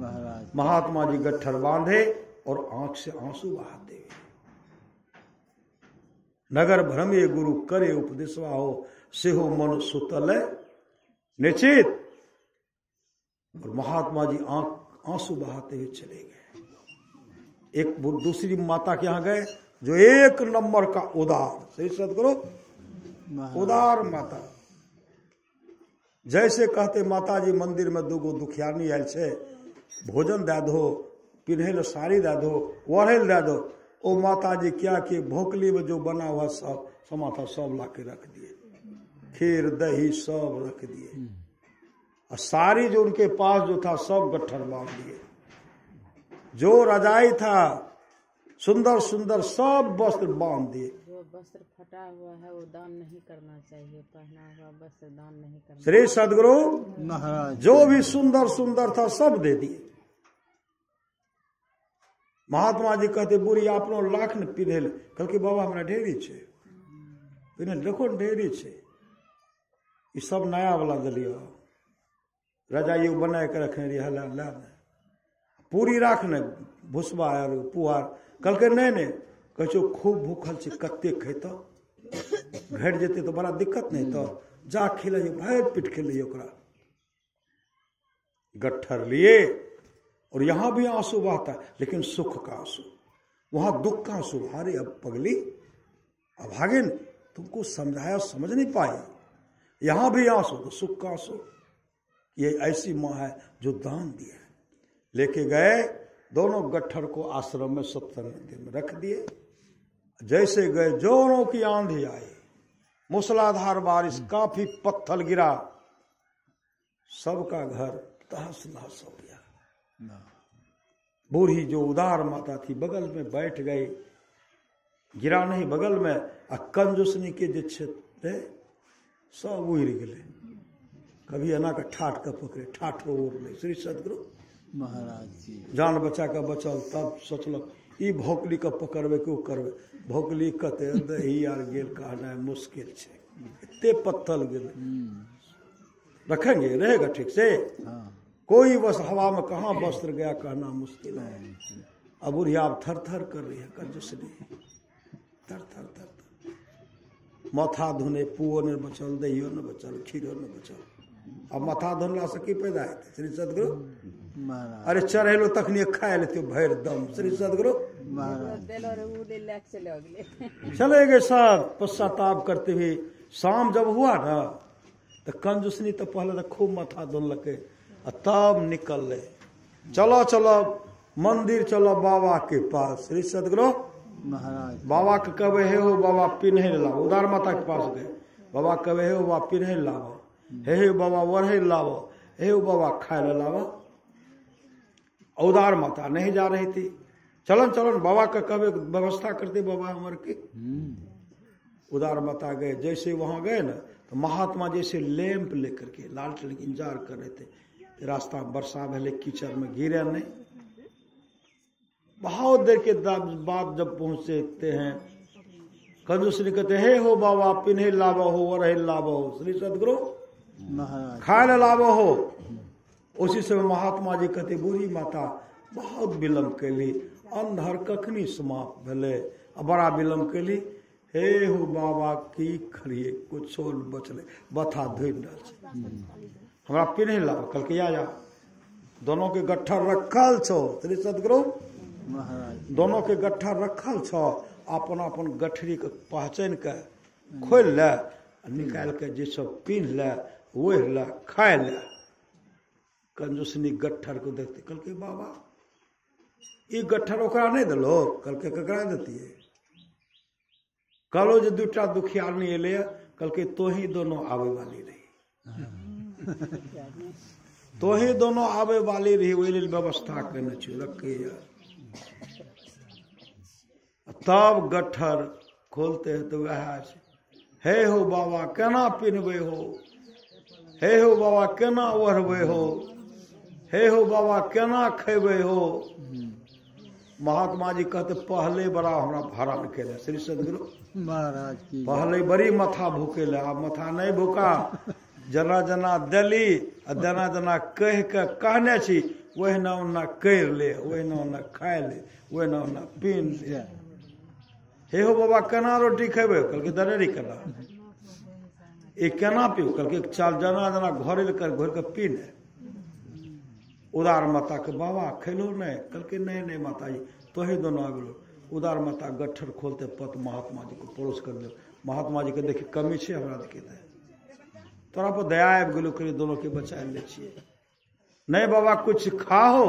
महाराज महात्मा जी गट्ठर बांधे और आंख से आंसू बहाते हुए नगर भ्रमे गुरु करे उपदेशवा हो सेहो मन सुतल निश्चित। और महात्मा जी आंसू बहाते हुए चले गए। एक दूसरी माता के यहां गए जो एक नंबर का उदार, सही सदगुरु, उदार माता। जैसे कहते माता जी मंदिर में दूगो दुखियानी आयल छे, भोजन दे दो, पिन्हे साड़ी दे दो, ओढ़े दे दो। ओ माता जी क्या कि भोकली में जो बना हुआ सब समाथा सब ला के रख दिए, खीर दही सब रख दिए। और साड़ी जो उनके पास जो था सब गट्ठर बांध दिए। जो रजाई था सुंदर सुंदर सब वस्त्र बांध दिए। जो वस्त्र फटा हुआ है वो दान नहीं करना चाहिए, पहना हुआ वस्त्र दान नहीं करना। श्री सदगुरु महाराज जो भी सुंदर सुंदर था सब दे दिए। महात्मा जी कहते बुरी आपनो लाख ने पिन्हे, कल के बाबा हमरा ढेरी छे, पिन्हे देखो ढेरी छे, ये सब नया वाला दिलियो, रजाई बना के रखने रही हला ला पूरी राखने भुसबा और पुआर। कल के नहीं कहो खूब भूखल छे, कत्ते खेतो, घट जेते तो बड़ा दिक्कत नहीं, तो जा खिलाइए, भर पीट खिलाइए ओकरा। गट्ठर लिए और यहां भी आंसू बहता है, लेकिन सुख का आंसू, वहां दुख का आंसू। अरे अब पगली अभागिन, तुमको समझाया समझ नहीं पाई, यहां भी आंसू तो सुख का आंसू। ये ऐसी माँ है जो दान दिया। लेके गए दोनों गट्ठर को आश्रम में सत्संग में रख दिए। जैसे गए जोरों की आंधी आई, मूसलाधार बारिश, काफी पत्थर गिरा, सबका घर तहस नहस हो गया। बूढ़ी जो उदार माता थी बगल में बैठ गई, गिरा नहीं बगल में। आ कंजूसनी के जो क्षेत्र सब उड़ गए। कभी एना का ठाठ का पकड़े, ठाठ उड़ ले। श्री सदगुरु महाराज जी जान बचा का बचल, तब सोचलक ई भोकली का पकड़बे क्यों करबे। भोकली कते दही आर गेल कहना मुश्किल छे, इतने पत्थर गिर रखेंगे रहेगा ठीक से। हाँ कोई बस हवा में कहाँ वस्त्र गया कहना मुश्किल है। अब बुढ़िया आप थर थर कर रही है, कंजूसनी थर थर थर थर। माथा धोने पुओ ने बचल, दहियो ने बचल, खीरो ने बचल। अब माथा धोला से की पैदा है। श्री सदगुरु महाराज अरे चढ़ेलो तखनी खाए लेते भैर दम। श्री सदगुरु चले गए सब पश्चाताप करते हुए। शाम जब हुआ ना तो कंजूसनी तो पहले तो खूब माथा धोलके, तब निकल ले, चलो चलो मंदिर चलो बाबा के पास। श्री सदगुरु महाराज बाबा के कहे हे हो बाबा पिन्हे लाओ। उदार माता के पास गए, बाबा कहे हे हो बाबा पिन्हे लाओ, हे बाबा वरहे लाओ, हे बाबा खाए लाओ। उदार माता नहीं जा रही थी। चलन चलन बाबा का कहे व्यवस्था करते बाबा हमारे की। उदार माता गए। जैसे वहां गए ना तो महात्मा जैसे लैंप लेकर के लालटेन इंतजार कर रहे थे। रास्ता वर्षा भले कीचड़ में गिरे नहीं। बहुत देर के बाद जब पहुंचते हैं, कंजूसनी कहते हे हो बाबा पिन्हे लाभो हो वरहे लाभो हो। श्री सदगुरु महाराज खाए लाभो हो। उसी समय महात्मा जी कहते बूढ़ी माता बहुत विलम्ब के ली, अंधर कखनी समाप्त भले, बड़ा विलम्ब के ली। हे हो बाबा की खड़िए कुछ बचले, बथा धोइन हमरा पिन्हे लाओ। कल के आ जा, दोनों के गट्ठर रखल छो। श्री सदगुरु महाराज दोनों के गट्ठर रखल छो। अपन अपन गठरी के पहचान के खोल ले, निकाल के जे सब पिन्ह ले, ओढ़ ले, खाए ले। कंजूसनी गट्ठर को देखते कल के बाबा ये गट्ठर ओकरा नहीं दिलो, कल के ककरा देती है। कलो जो दूटा दुखियारनी एले, कल के तो ही दोनों आवे वाली रही, तो ही दोनों आवे वाली रही। वही व्यवस्था करने चाहिए रखे। तब गट्ठर खोलते हैं तो वह हे हो बाबा केना पिन्हबे हो, हे हो बाबा केना ओढ़बे हो, हे हो बाबा केना खेबे हो। महात्मा जी कहते पहले बड़ा हमरा भाड़ा के। श्री सदगुरु महाराज की पहले बड़ी मथा भूकेले, अब मथा नहीं भूका। जना जना दिली जना जना कह के कहने छी, वही ना उन्ना कर ले, वही ना उन्ना खाए ले, वही ना उन्ना पीन ले। हे हो बाबा केना रोटी खेबे, कल के दरेरी करा। ये केना पियो कहलकै चल जना जना घरे लेकर घोर के पी ने। उदार माता के बाबा खेलो नहीं कहलकै नहीं नहीं माता जी तो ही दोनों आ गेलो। उदार माता गट्ठर खोलते पत महात्मा जी को परोस कर दे। महात्मा जी के देखी कमी छे हमरा देखे दे तोरा पर दया आबि गेलो करे दोनों के बचा ले छिए। नहीं बाबा कुछ खाओ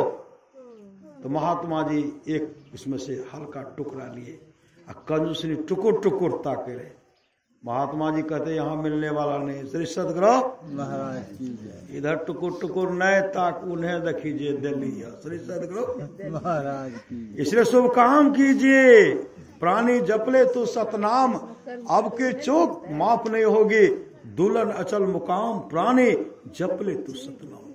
तो महात्मा जी एक उसमें से हल्का टुकड़ा लिए और कंजूसनी टुकुर टुकुर ताके रहे। महात्मा जी कहते यहाँ मिलने वाला नहीं। श्री सदगुरु महाराज की जय। इधर टुकुर टुकुर नए ताक उन्हें देखिए दिल्ली। श्री सदगुरु महाराज की जय। इसलिए शुभ काम कीजिए। प्राणी जपले तो सतनाम अब के चोक माफ नहीं होगी। दुल्हन अचल मुकाम प्राणी जपले तो सतनाम।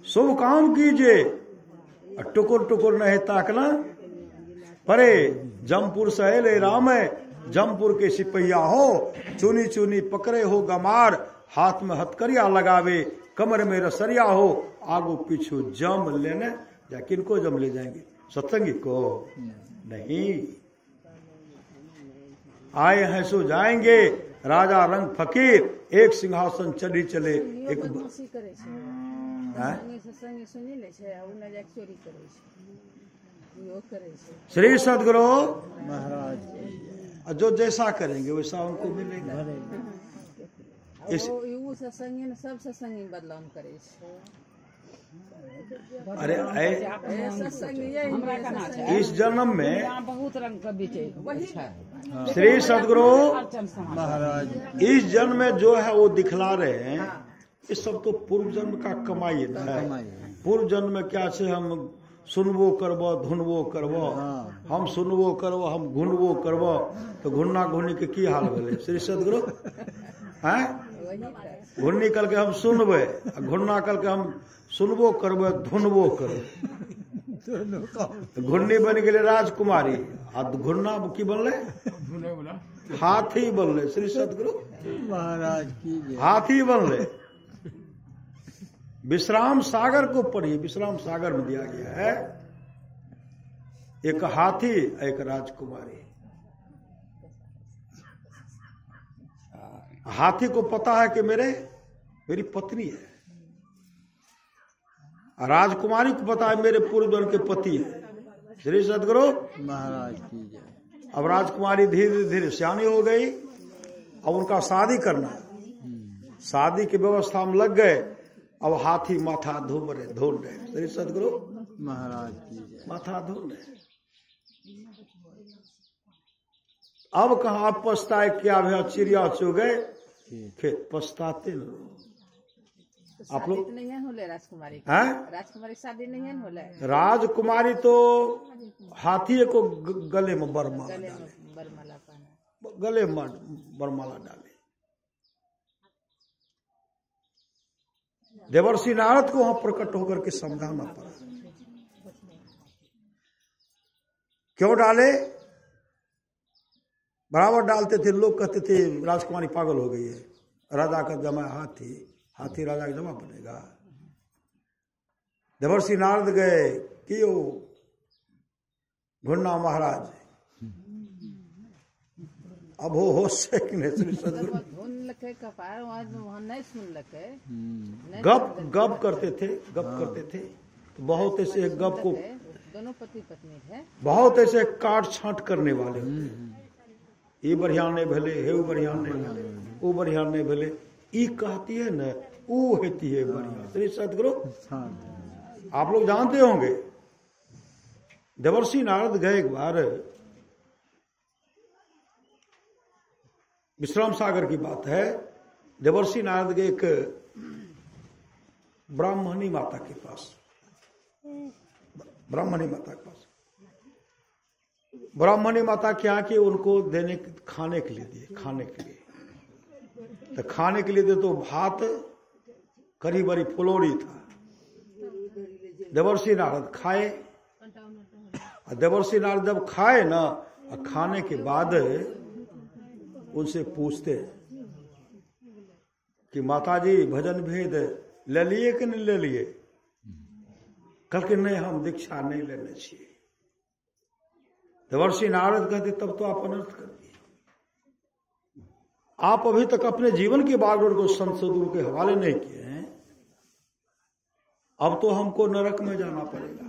शुभ काम कीजिए टुकुर टुकुर नहीं ताकना। परे जमपुर सहेले राम जमपुर के सिपहिया हो। चुनी चुनी पकड़े हो गमार हाथ में हथकरिया लगावे कमर में रसरिया हो। आगो पीछू जम लेने या किनको जम ले जाएंगे सत्संगी को नहीं। आए हैं सो जाएंगे राजा रंग फकीर एक सिंहासन चढ़ी चले एक श्री सदगुरु महाराज जो जैसा करेंगे वैसा उनको मिलेगा। सब सत्संगी बदलाव करे। अरे इस जन्म में बहुत रंग का बीच श्री सदगुरु महाराज इस जन्म में जो है वो दिखला रहे हैं ये सब तो पूर्व जन्म का कमाई है ना। पूर्व जन्म में क्या से हम सुनबो करबो धुनबो करबो। हम सुनबो करबो हम घुनबो करबो तो घुनना घुनी के की हाल भेले श्री सदगुरु हैं। घुन्नी कल के हम सुनबे घुन्ना कल के हम सुनबो करबो धुनबो करबो। घुन्नी बन गए राजकुमारी आ घुन्ना की बनले हाथी बनले। श्री सदगुरु महाराज की जय। हाथी बनले। विश्राम सागर को पढ़िए। विश्राम सागर में दिया गया है एक हाथी एक राजकुमारी। हाथी को पता है कि मेरी पत्नी है। राजकुमारी को पता है मेरे पूर्व जन्म के पति है। श्री सदगुरु महाराज की जय। अब राजकुमारी धीरे धीरे सियानी हो गई। अब उनका शादी करना शादी की व्यवस्था में लग गए। अब हाथी माथा धूम रहे धोल रहे। श्री सदगुरु महाराज की जय। माथा धोल रहे। अब कहा पछताए क्या भैया चिड़िया चो गए खेत पछताते न। आप लोग नहीं है होले राजकुमारी हैं राजकुमारी शादी नहीं है होले। राजकुमारी तो हाथी को गले में बरमाला डाले बरमाला पहना गले में बरमाला डाले। देवर्षि नारद को वहां प्रकट होकर के समझाना पड़ा। क्यों डाले? बराबर डालते थे। लोग कहते थे राजकुमारी पागल हो गई है। राजा का जमा हाथी हाथी राजा का जमा बनेगा। देवर्षि नारद गए कि ओ घुन्ना महाराज अब हो होश से कि नहीं। श्री सदगुरु धुन लखे कपार वहां नहीं सुन लखे गप करते थे तो बहुत ऐसे गप को दोनों पति पत्नी थे। बहुत ऐसे काट छांट करने वाले होते हैं। ये बढ़िया नहीं भले हे वो बढ़िया नहीं भले वो बढ़िया नहीं भले ई कहती है न वो होती है बढ़िया। श्री सदगुरु आप लोग जानते होंगे देवर्षि नारद गए एक बार विश्राम सागर की बात है। देवर्षि नारद गए एक ब्राह्मणी माता के पास। ब्राह्मणी माता के पास ब्राह्मणी माता क्या कि उनको देने खाने के लिए दिए। खाने के लिए तो खाने के लिए दे तो भात करी बरी फुलौरी था। देवर्षि नारद खाए। देवर्षि नारद जब खाए ना खाने के बाद उनसे पूछते कि माताजी भजन भेद ले लिए कि नहीं ले लिए? कल के नहीं हम दीक्षा नहीं लेने चाहिए। देवर्षि नारद कहते तब तो आप अनर्थ कर दिए। आप अभी तक अपने जीवन की बागडोर को संत सदगुरु के हवाले नहीं किए हैं। अब तो हमको नरक में जाना पड़ेगा।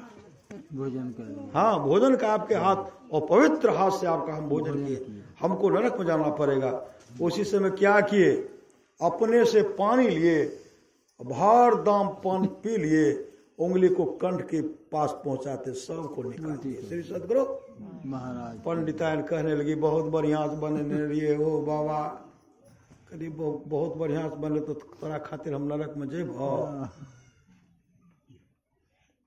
भोजन करें। हाँ, भोजन का आपके हाथ और पवित्र हाथ से आपका हम भोजन किए, हमको नरक में जाना पड़ेगा। उसी समय क्या किए, अपने से पानी लिए, भार दाम पानी पी लिए, उंगली को कंठ के पास पहुंचाते सबको निकाल दिए। श्री सदगुरु महाराज पंडितायन कहने लगी बहुत बढ़िया से बनने लिए हो बाबा, करीब बहुत बढ़िया से बने तो तोरा खातिर हम नरक में जेब।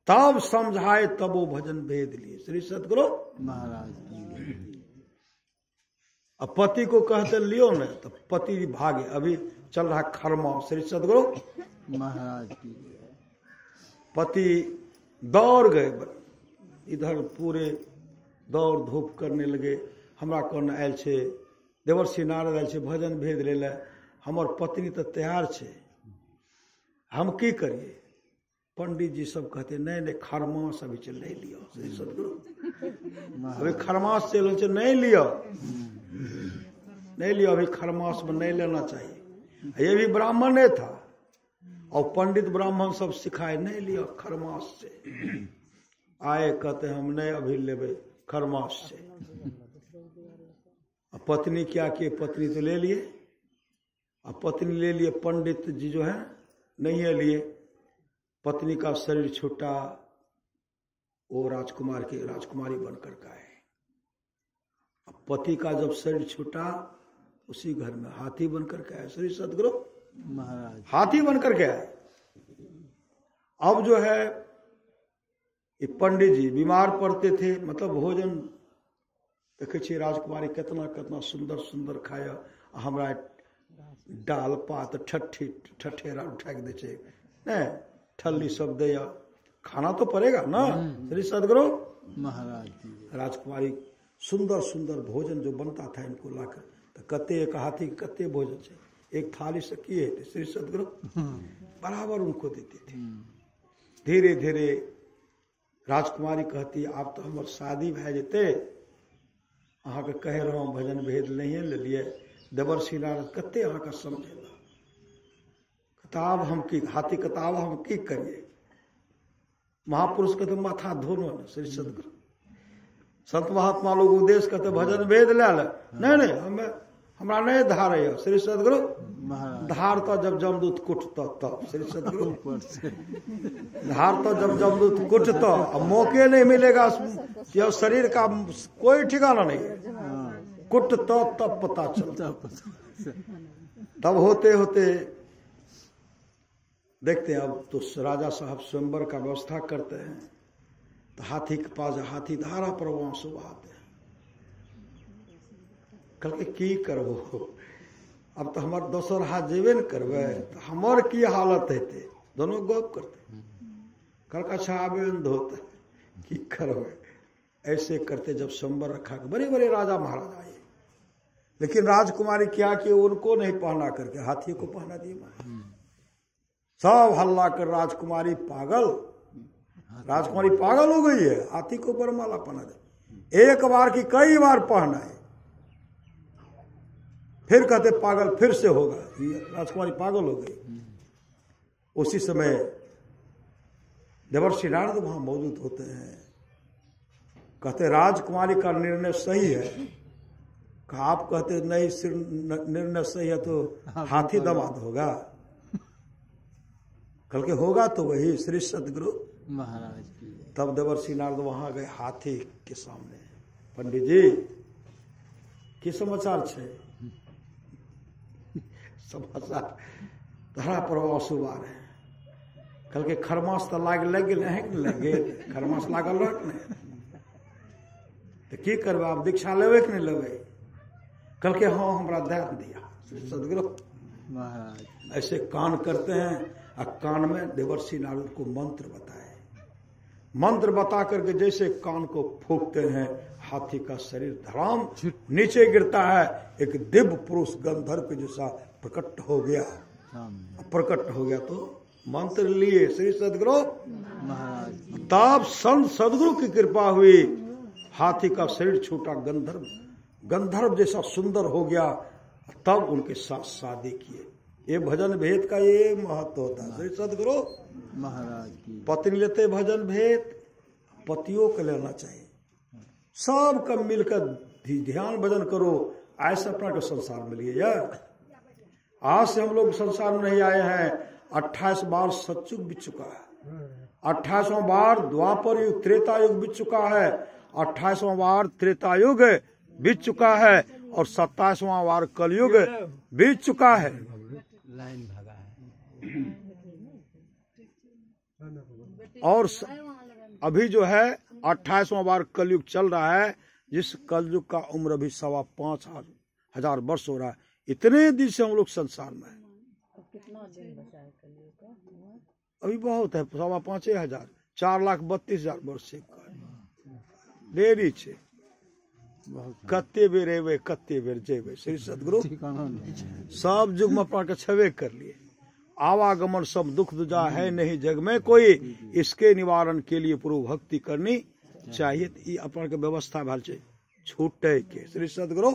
तब समझाए तब वो भजन भेद लिए। श्री सदगुरु महाराज अब पति को कहते लियो न, तो पति भागे। अभी चल रहा खरमा। श्री सदगुरु महाराज की जय। पति दौड़ गए, इधर पूरे दौड़ धूप करने लगे। हमरा कौन आयल छे, देवर्षि नारद आयल छे भजन भेद ले। हमर पत्नी तो तैयार छे, हम की करिए। पंडित जी सब कहते नहीं नहीं खरमास अभी चल नहीं लियो। श्री सदगुरु अभी खरमास चल नहीं लियो, नहीं लियो अभी खरमास में नहीं लेना चाहिए। ये भी ब्राह्मण नहीं था और पंडित ब्राह्मण सब सिखाए नहीं लियो खरमास से। आए कहते हम नहीं अभी लेवे खरमास से। पत्नी क्या किए, पत्नी तो ले लिए, अब पत्नी ले लिए, पंडित जी जो है नहीं है लिए। पत्नी का शरीर छूटा, वो राजकुमार की राजकुमारी बनकर का है। अब पति का जब शरीर छूटा, उसी घर में हाथी बनकर के आए। श्री सदगुरु महाराज हाथी बनकर के आए। अब जो है ये पंडित जी बीमार पड़ते थे, मतलब भोजन देखे छे राजकुमारी कितना कितना सुंदर सुंदर खाया। हमरा डाल पात ठठेरा उठा के दे छे, नहीं ठल्ली सब दे, खाना तो पड़ेगा ना। श्री सदगुरु महाराज की जय। राजकुमारी सुंदर सुंदर भोजन जो बनता था इनको लाकर, तो कते एक हाथी कते भोजन से एक थाली से किए थे। श्री सदगुरु बराबर उनको देते थे। धीरे धीरे राजकुमारी कहती आप तो हमार शादी भै जेते, अहाँ के कह रहा हूँ भजन भेद नहीं ले लिए। देवर्षि नारद कते अहाँ का समझेला, किताब हम की हाथी किताब हम की करिए। महापुरुष कहते माथा धोनो न। श्री सदगुरु संत महात्मा लोग उद्देश्य कहते भजन भेद ले ले, नहीं नहीं हमें हमरा नहीं धार है। श्री सदगुरु महाराज धार तो जब जमदूत कुटता तब। श्री सदगुरु धार तो जब जमदूत कुटता, अब मौके नहीं मिलेगा, यह शरीर का कोई ठिकाना नहीं है। कुटता तब पता चलता। तब होते होते देखते हैं अब तो राजा साहब स्वयंवर का व्यवस्था करते हैं, तो हाथी के पास हाथी धारा पर वहां सुबहाते हैं। कल के की करबो, अब तो हमार दोसर हाथ जेबे न करबे, तो हमार की हालत हेते। दोनों गप करते, कल का छाबे धोते की करबे। ऐसे करते जब स्वयंवर रखा, बड़े बड़े राजा महाराजा आए, लेकिन राजकुमारी क्या कि उनको नहीं पहना करके हाथी को पहना दिए। सब हल्ला कर राजकुमारी पागल, राजकुमारी पागल हो गई है, हाथी को बरमाला पहना दे। एक बार की कई बार पहना है, फिर कहते पागल फिर से होगा, राजकुमारी पागल हो गई। उसी समय देवर्षि नारद वहां मौजूद होते हैं, कहते राजकुमारी का निर्णय सही है। कहा आप कहते नहीं निर्णय सही है तो हाथी दमाद होगा, कल के होगा तो वही। श्री सदगुरु महाराज की जय। तब देवर्षि नारद वहां गए हाथी के सामने। पंडित जी की समाचार छे? समाचार धरा पर अशुभ है। कल के खरमास तो लगे खरमास लागल रह तो की करबे, आप दीक्षा लेवे कि नहीं लेवे? कल के हाँ हमरा ध्यान दिया। सदगुरु महाराज ऐसे कान करते हैं, और कान में देवर्षि नारद को मंत्र बताए। मंत्र बता करके जैसे कान को फूंकते हैं, हाथी का शरीर धड़ाम नीचे गिरता है। एक दिव्य पुरुष गंधर्व के जैसा प्रकट हो गया। प्रकट हो गया तो मंत्र लिए श्री सदगुरु महाराज तब संत सदगुरु की कृपा हुई, हाथी का शरीर छूटा, गंधर्व जैसा सुंदर हो गया। तब उनके साथ शादी किए। ये भजन भेद का ये महत्व होता है। श्री सदगुरु महाराज की पत्नी लेते भजन भेद, पतियों को लेना चाहिए। सब का मिलकर ध्यान भजन करो, ऐसा अपना को संसार में लिए यार। आज से हम लोग संसार में नहीं आए हैं, 28 बार सतयुग बीत चुका है, 28वां बार द्वापर युग त्रेता युग बीत चुका है, 28वां बार त्रेता युग बीत चुका है और 27वां बार कलयुग बीत चुका है। लाइन भगा है। और अभी जो है 28वां बार कलयुग चल रहा है, जिस कलयुग का उम्र अभी 5,500 वर्ष हो रहा है। इतने दिन से हम लोग संसार में हैं। कितना दिन बचा है कलयुग का? अभी बहुत है, 5,500 4,32,000 वर्ष से देरी छे। कत्ते बेर एवे कत्ते बेर जेबे। श्री सदगुरु ठिकाना नहीं। सब युग में अपना के छवे कर लिए। आवागमन सब दुख दुजा है नहीं जग में कोई, इसके निवारण के लिए पूर्व भक्ति करनी चाहिए। ई अपना के व्यवस्था भल छे छूटे के। श्री सदगुरु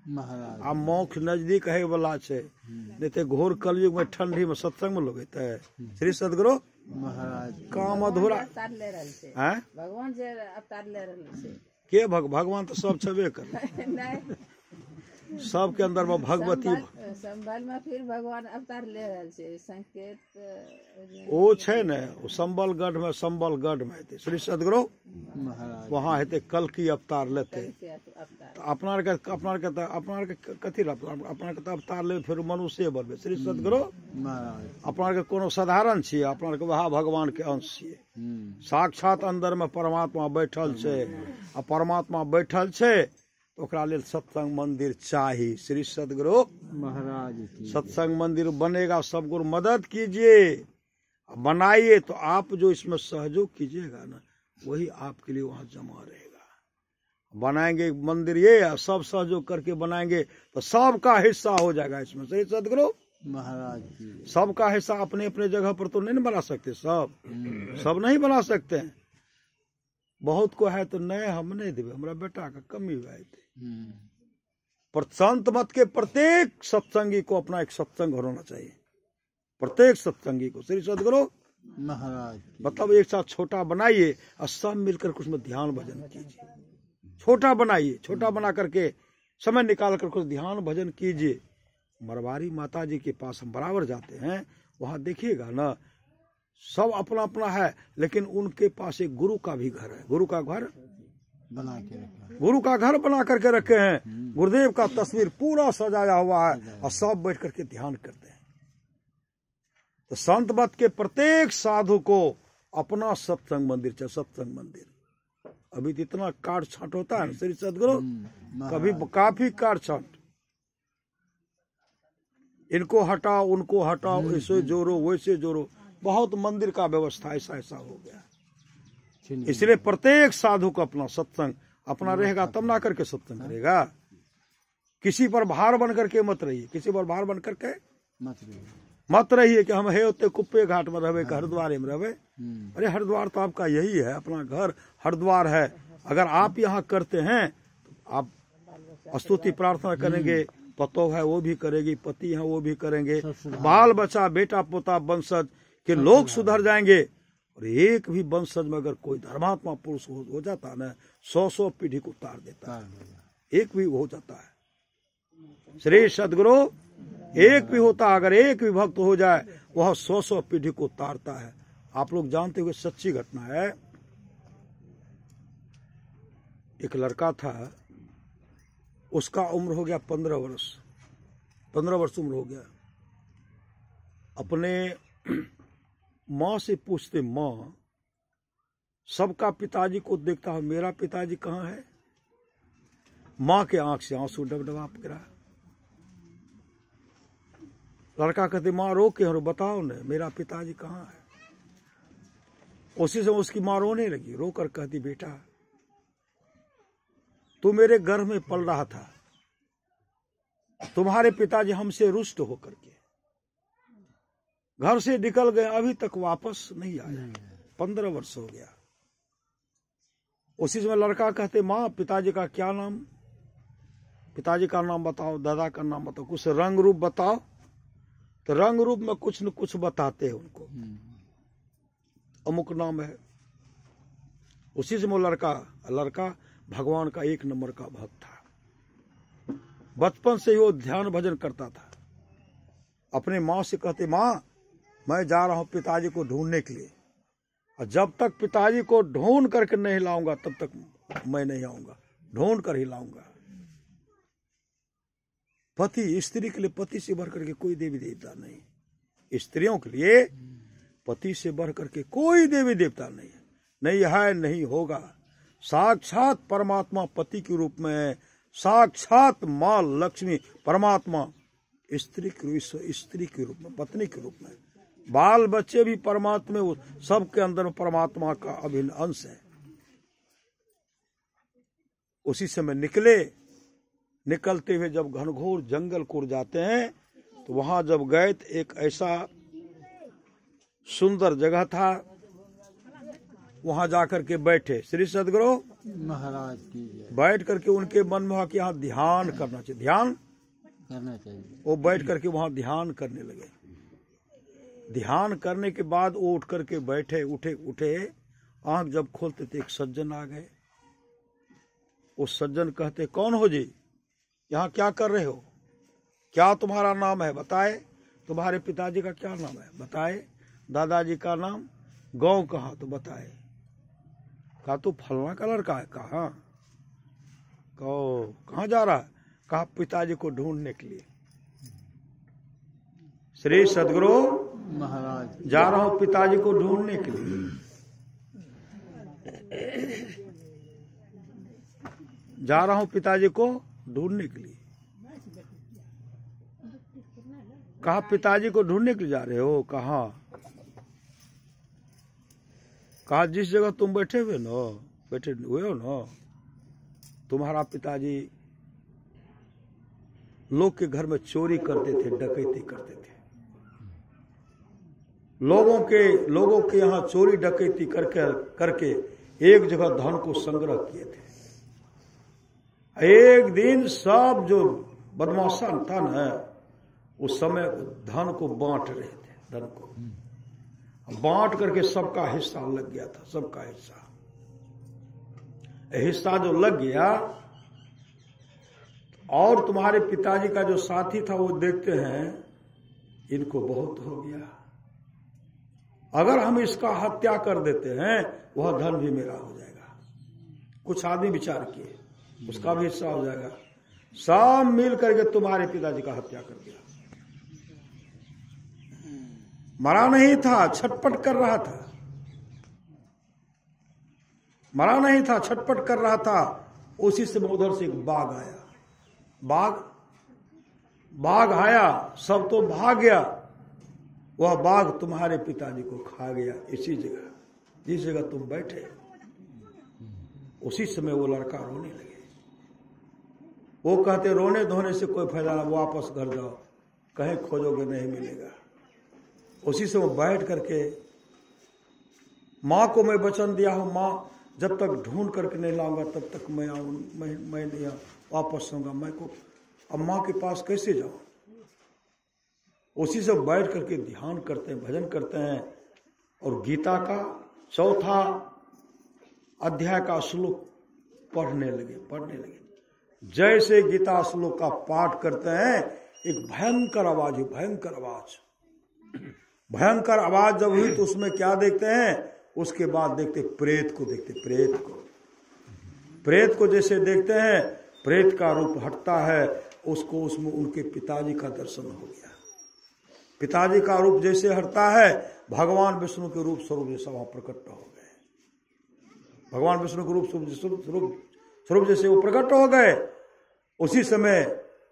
महाराज आ मोक्ष नजदीक है वाला छे, नहीं तो घोर कलयुग में ठंडी में सत्संग में लोग है। श्री सदगुरु महाराज काम अधूरा अवतार ले रहल छै है। भगवान जे अवतार ले रहल छै। के भगवान तो सब छबे करे, नहीं सबके अंदर में भगवती संभल में फिर भगवान अवतार ले रहल छै। संकेत ओ छे ने, संबलगढ़ में हेते। श्री सदगुरु महाराज वहाँ हेते कल की अवतार लेते। के अवतार तो अपना के कथी अपना के अवतार ले फिर मनुष्य बनबे। श्री सदगुरु महाराज अपना के कोनो साधारण छियै, अपना के वह भगवान के अंश छियै। साक्षात अंदर में परमात्मा बैठल छे, आ परमात्मा बैठल छे तो ओकरा लेल सत्संग मंदिर चाहिए। श्री सदगुरु महाराज की सत्संग मंदिर बनेगा, सब गुरु मदद कीजिए, बनाइए तो आप जो इसमें सहयोग कीजिएगा ना, वही आपके लिए वहां जमा रहेगा। बनाएंगे मंदिर ये सब सहयोग करके बनाएंगे तो सबका हिस्सा हो जाएगा इसमें। श्री सदगुरु महाराज की सबका हिस्सा अपने अपने जगह पर तो नहीं बना सकते, सब नहीं बना सकते हैं। बहुत को है तो नहीं हम नहीं देवे, हमारा बेटा का कमी हुआ है। पर संत मत के प्रत्येक सत्संगी को अपना एक सत्संग होना चाहिए, प्रत्येक सत्संगी को। श्री सदगुरु महाराज की मतलब एक साथ छोटा बनाइए और सब मिलकर कुछ में ध्यान भजन कीजिए। छोटा बनाइए, छोटा बना करके समय निकाल कर कुछ ध्यान भजन कीजिए। मरवारी माता जी के पास हम बराबर जाते हैं, वहां देखिएगा ना सब अपना अपना है, लेकिन उनके पास एक गुरु का भी घर है। गुरु का घर बना के रखा गुरु का घर बना करके रखे हैं। गुरुदेव का तस्वीर पूरा सजाया हुआ है और सब बैठ करके ध्यान करते हैं। तो संत मत के प्रत्येक साधु को अपना सत्संग मंदिर चाहिए। सत्संग मंदिर अभी तो इतना काट छाट होता है श्री सदगुरु, कभी काफी काट छाट, इनको हटाओ उनको हटाओ, ऐसे जोड़ो वैसे जोड़ो, बहुत मंदिर का व्यवस्था ऐसा हो गया। इसलिए प्रत्येक साधु को अपना सत्संग अपना रहेगा तब ना करके सत्संग करेगा। किसी पर भार बन करके मत रहिए, किसी पर भार बन करके मत रहिए कि हम है उतने कुप्पे घाट में रहे कि हरिद्वार में रहे। अरे हरिद्वार तो आपका यही है, अपना घर हरिद्वार है। अगर आप यहाँ करते हैं तो आप स्तुति प्रार्थना करेंगे, पतो है वो भी करेगी, पति है वो भी करेंगे, बाल बच्चा बेटा पोता वंशज के लोग सुधर जाएंगे। और एक भी वंशज में अगर कोई धर्मात्मा पुरुष हो जाता है ना, 100 पीढ़ी को उतार देता है। एक भी हो जाता है। श्री सदगुरु एक भी होता, अगर एक भी भक्त हो जाए वह 100 पीढ़ी को उतारता है। आप लोग जानते हुए सच्ची घटना है। एक लड़का था, उसका उम्र हो गया 15 वर्ष, 15 वर्ष उम्र हो गया। अपने माँ से पूछते, माँ सबका पिताजी को देखता हूं, मेरा पिताजी कहाँ है? माँ के आंख से आंसू डबडबा गिरा। लड़का कहते, माँ रो के हो, बताओ न मेरा पिताजी कहाँ है? उसी से उसकी माँ रोने लगी, रोकर कहती, बेटा तू मेरे गर्भ में पल रहा था, तुम्हारे पिताजी हमसे रुष्ट होकर के घर से निकल गए, अभी तक वापस नहीं आया, 15 वर्ष हो गया। उसी समय लड़का कहते, माँ पिताजी का क्या नाम? पिताजी का नाम बताओ, दादा का नाम बताओ, कुछ रंग रूप बताओ। तो रंग रूप में कुछ न कुछ बताते हैं उनको, अमुक नाम है। उसी से वो लड़का भगवान का 1 नंबर का भक्त था। बचपन से ही वो ध्यान भजन करता था। अपने माँ से कहते, माँ मैं जा रहा हूं पिताजी को ढूंढने के लिए, और जब तक पिताजी को ढूंढ करके नहीं लाऊंगा तब तक मैं नहीं आऊंगा, ढूंढ कर ही लाऊंगा। पति, स्त्री के लिए पति से बढ़ करके कोई देवी देवता नहीं। स्त्रियों के लिए पति से बढ़ करके कोई देवी देवता नहीं है, नहीं है, नहीं होगा। साक्षात परमात्मा पति के रूप में है, साक्षात माँ लक्ष्मी परमात्मा स्त्री के रूप में, पत्नी के रूप में। बाल बच्चे भी परमात्मा, वो सबके अंदर परमात्मा का अभिन्न अंश है। उसी समय निकलते हुए जब घनघोर जंगल को जाते हैं, तो वहां जब गए तो एक ऐसा सुंदर जगह था, वहां जाकर के बैठे। श्री सदगुरु महाराज की जय। बैठ करके उनके मन में कि यहाँ ध्यान करना चाहिए, ध्यान करना चाहिए। वो बैठ करके वहां ध्यान करने लगे। ध्यान करने के बाद वो उठ करके बैठे, उठे, आंख जब खोलते थे एक सज्जन आ गए। वो सज्जन कहते, कौन हो जी, यहाँ क्या कर रहे हो, क्या तुम्हारा नाम है, बताए। तुम्हारे पिताजी का क्या नाम है, बताए। दादाजी का नाम, गांव कहाँ, तो बताए। कहा तो फलना का लड़का है। कहा, कहाँ जा रहा है, कहा पिताजी को ढूंढने के लिए। श्री सदगुरु महाराज जा रहा हूं पिताजी को ढूंढने के लिए। जा रहा हूं पिताजी को ढूंढने के लिए। कहा पिताजी को ढूंढने के लिए जा रहे हो, कहा जिस जगह तुम बैठे हुए हो ना, तुम्हारा पिताजी लोग के घर में चोरी करते थे, डकैती करते थे। लोगों के यहाँ चोरी डकैती करके एक जगह धन को संग्रह किए थे। एक दिन सब जो बदमाशा था ना, उस समय धन को बांट रहे थे। धन को बांट करके सबका हिस्सा लग गया था, सबका हिस्सा जो लग गया, और तुम्हारे पिताजी का जो साथी था वो देखते हैं इनको बहुत हो गया, अगर हम इसका हत्या कर देते हैं वह धन भी मेरा हो जाएगा। कुछ आदमी विचार किए, उसका भी हिस्सा हो जाएगा। सब मिल करके तुम्हारे पिताजी का हत्या कर दिया। मरा नहीं था, छटपट कर रहा था, मरा नहीं था, छटपट कर रहा था। उसी समय उधर से एक बाघ आया। बाघ आया, सब तो भाग गया। वह बाघ तुम्हारे पिताजी को खा गया, इसी जगह जिस जगह तुम बैठे। उसी समय वो लड़का रोने लगे। वो कहते रोने धोने से कोई फायदा ना, वापस घर जाओ, कहीं खोजोगे नहीं मिलेगा। उसी से वो बैठ करके, माँ को मैं वचन दिया हूं, माँ जब तक ढूंढ करके नहीं लाऊंगा तब तक मैं नहीं वापस आऊंगा, मैं को अब माँ के पास कैसे जाऊं। उसी से बैठ करके ध्यान करते हैं, भजन करते हैं, और गीता का 4था अध्याय का श्लोक पढ़ने लगे। जैसे गीता श्लोक का पाठ करते हैं, एक भयंकर आवाज जब हुई तो उसमें क्या देखते हैं, उसके बाद देखते प्रेत को जैसे देखते हैं, प्रेत का रूप हटता है, उसको उसमें उनके पिताजी का दर्शन हो गया। पिताजी का रूप जैसे हटता है, भगवान विष्णु के रूप स्वरूप जैसा वहां प्रकट हो गए। भगवान विष्णु के रूप स्वरूप जैसे वो प्रकट हो गए। उसी समय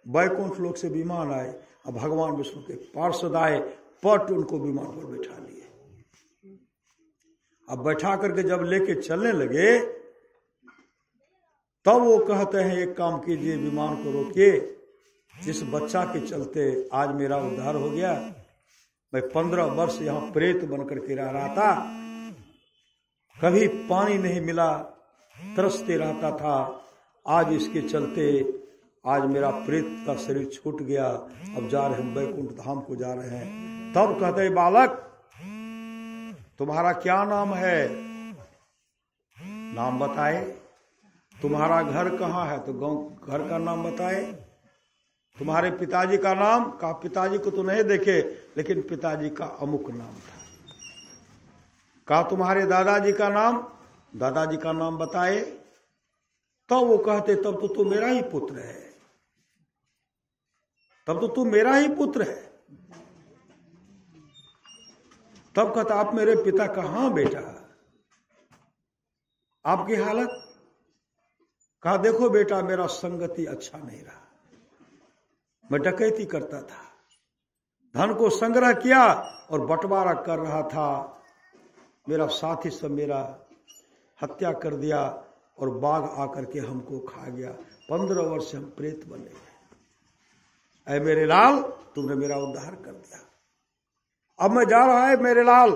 वैकुंठ लोक से विमान आए, अब भगवान विष्णु के पार्षद आए, पट उनको विमान पर बैठा लिए। अब बैठा करके जब लेके चलने लगे, तब वो कहते हैं एक काम कीजिए, विमान को रोकिए, जिस बच्चा के चलते आज मेरा उद्धार हो गया। मैं 15 वर्ष यहाँ प्रेत बनकर के रह रहा था, कभी पानी नहीं मिला, तरसते रहता था। आज इसके चलते आज मेरा प्रेत का शरीर छूट गया, अब जा रहे हैं वैकुंठ धाम को जा रहे हैं। तब कहते हैं बालक तुम्हारा क्या नाम है? नाम बताए। तुम्हारा घर कहाँ है? तो गांव घर का नाम बताए। तुम्हारे पिताजी का नाम? कहा पिताजी को तो नहीं देखे, लेकिन पिताजी का अमुक नाम था। कहा तुम्हारे दादाजी का नाम? दादाजी का नाम बताए। तब वो कहते तब तो तू मेरा ही पुत्र है, तब तो तू मेरा ही पुत्र है। तब कहता आप मेरे पिता कहां बेटा? आपकी हालत? कहा देखो बेटा मेरा संगति अच्छा नहीं रहा, मैं डकैती करता था, धन को संग्रह किया और बंटवारा कर रहा था, मेरा साथी सब मेरा हत्या कर दिया और बाघ आकर के हमको खा गया। 15 वर्ष हम प्रेत बने गए। ऐ मेरे लाल तुमने मेरा उद्धार कर दिया, अब मैं जा रहा है मेरे लाल,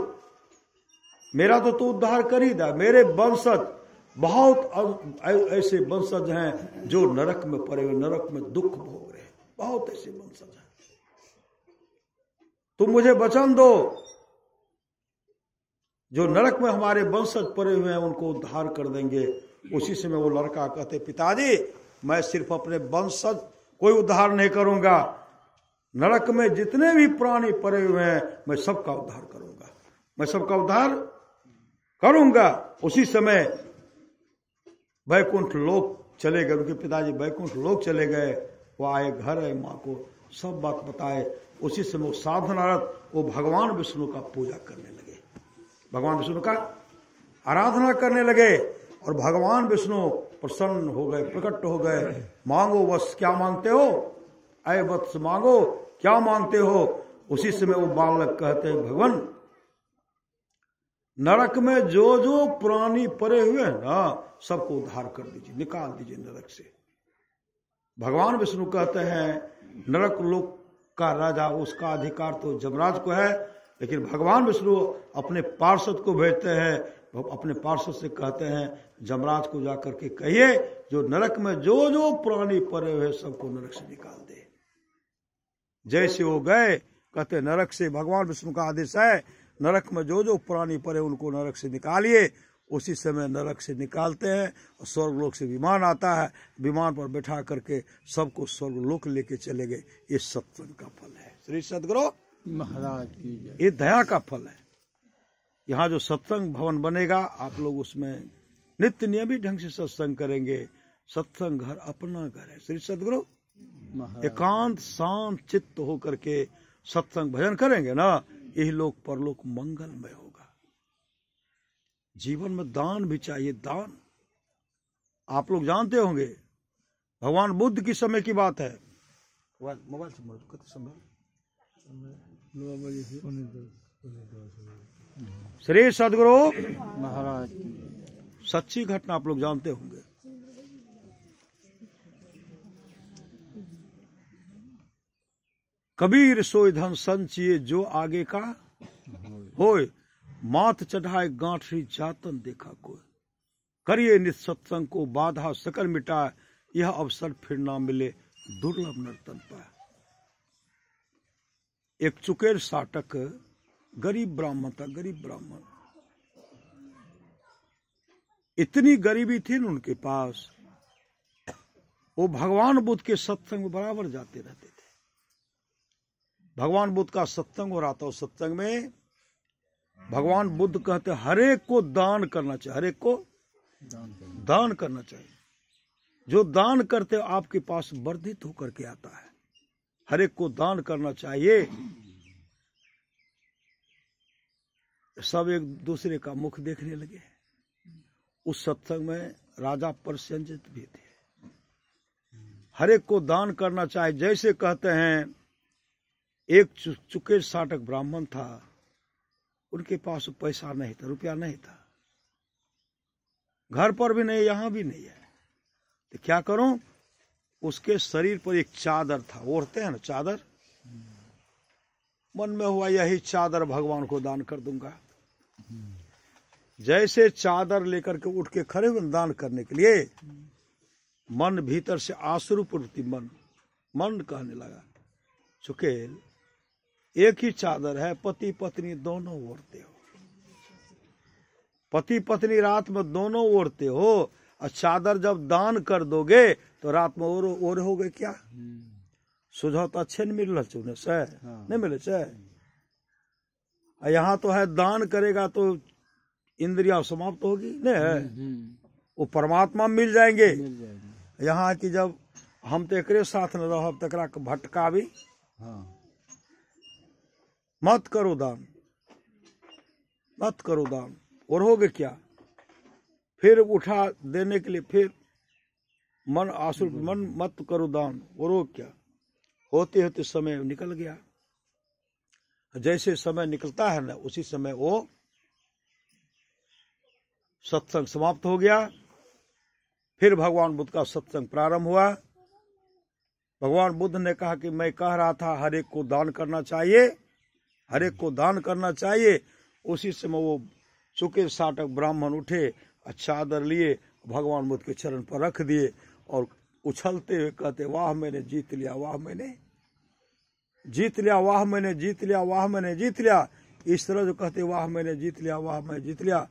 मेरा तो तू उद्धार कर ही दा। मेरे वंशज बहुत ऐसे वंशज हैं जो नरक में पड़े हुए, नरक में दुख भोग रहे हैं, बहुत ऐसे वंशज हैं। तुम मुझे वचन दो, जो नरक में हमारे वंशज पड़े हुए हैं उनको उद्धार कर देंगे। उसी समय वो लड़का कहते पिताजी मैं सिर्फ अपने वंशज कोई उद्धार नहीं करूंगा, नरक में जितने भी प्राणी पड़े हुए हैं मैं सबका उद्धार करूंगा, मैं सबका उद्धार करूंगा। उसी समय वैकुंठ लोक चले गए, उनके पिताजी वैकुंठ लोक चले गए। वो आए घर आए, माँ को सब बात बताए। उसी समय वो साधनारत वो भगवान विष्णु का पूजा करने लगे, भगवान विष्णु का आराधना करने लगे। और भगवान विष्णु प्रसन्न हो गए, प्रकट हो गए। मांगो वत्स क्या मांगते हो? अय वत्स मांगो क्या मांगते हो? उसी समय वो बालक कहते हैं भगवान नरक में जो जो प्राणी पड़े हुए हैं ना सबको उद्धार कर दीजिए, निकाल दीजिए नरक से। भगवान विष्णु कहते हैं नरक लोक का राजा उसका अधिकार तो जमराज को है, लेकिन भगवान विष्णु अपने पार्षद को भेजते हैं, अपने पार्षद से कहते हैं जमराज को जाकर के कहिए जो नरक में जो जो प्राणी पड़े हुए सबको नरक से निकाल दे। जैसे वो गए, कहते नरक से भगवान विष्णु का आदेश है नरक में जो जो प्राणी पड़े उनको नरक से निकालिए। उसी समय नरक से निकालते हैं और स्वर्गलोक से विमान आता है, विमान पर बैठा करके सबको स्वर्गलोक लेके चले गए। ये सत्संग का फल है। श्री सद्गुरु महाराज की जय। ये दया का फल है। यहाँ जो सत्संग भवन बनेगा आप लोग उसमें नित्य नियमित ढंग से सत्संग करेंगे। सत्संग घर अपना घर है। श्री सद्गुरु एकांत शांत चित्त होकर के सत्संग भजन करेंगे ना, यही लोक परलोक मंगलमय होगा। जीवन में दान भी चाहिए। दान आप लोग जानते होंगे, भगवान बुद्ध की समय की बात है। मोबाइल से कितने समय? श्री सद्गुरु महाराज की जय। सच्ची घटना आप लोग जानते होंगे। कबीर सोई धन संचिए जो आगे का होय, माथ चढ़ाए गांठी जातन देखा कोई, करिए नित सत्संग को बाधा सकल मिटाए, यह अवसर फिर ना मिले दुर्लभ नर्तन पाए। एक चुकेर साटक गरीब ब्राह्मण था। गरीब ब्राह्मण, इतनी गरीबी थी न उनके पास, वो भगवान बुद्ध के सत्संग में बराबर जाते रहते थे। भगवान बुद्ध का सत्संग हो रहा था। उस सत्संग में भगवान बुद्ध कहते हरेक को दान करना चाहिए, हरेक को दान करना चाहिए। जो दान करते आपके पास वर्धित होकर के आता है। हरेक को दान करना चाहिए। सब एक दूसरे का मुख देखने लगे। उस सत्संग में राजा प्रसेनजित भी थे। हरेक को दान करना चाहिए। जैसे कहते हैं एक चुकेर साटक ब्राह्मण था, उनके पास पैसा नहीं था, रुपया नहीं था, घर पर भी नहीं, यहां भी नहीं है। तो क्या करूं? उसके शरीर पर एक चादर था, ओढ़ते हैं ना चादर। मन में हुआ यही चादर भगवान को दान कर दूंगा। जैसे चादर लेकर के उठ के खड़े हुए दान करने के लिए, मन भीतर से आसुर प्रवृत्ति मन कहने लगा, चुकेल एक ही चादर है, पति पत्नी दोनों ओढ़ते हो, पति पत्नी रात में दोनों ओढ़ते हो, और चादर जब दान कर दोगे तो रात में और होगे क्या? सुझाव तो अच्छे नहीं मिल रहे से, नहीं मिले से। यहाँ तो है दान करेगा तो इंद्रिया समाप्त होगी नहीं, वो परमात्मा मिल जाएंगे। यहाँ की जब हम तो एकरे साथ न रह तकरा भटका भी मत करो दान, मत करो दान, और होगे क्या? फिर उठा देने के लिए फिर मन आसुर, मन मत करो दान, और हो क्या? होते होते समय निकल गया। जैसे समय निकलता है ना, उसी समय वो सत्संग समाप्त हो गया। फिर भगवान बुद्ध का सत्संग प्रारंभ हुआ। भगवान बुद्ध ने कहा कि मैं कह रहा था हर एक को दान करना चाहिए, हर एक को दान करना चाहिए। उसी समय वो चुके साटक ब्राह्मण उठे, चादर लिए, भगवान बुद्ध के चरण पर रख दिए और उछलते हुए कहते, वाह मैंने जीत लिया, वाह मैंने जीत लिया, वाह मैंने जीत लिया, वाह मैंने जीत लिया। इस तरह जो कहते, वाह मैंने जीत लिया, वाह मैं जीत लिया,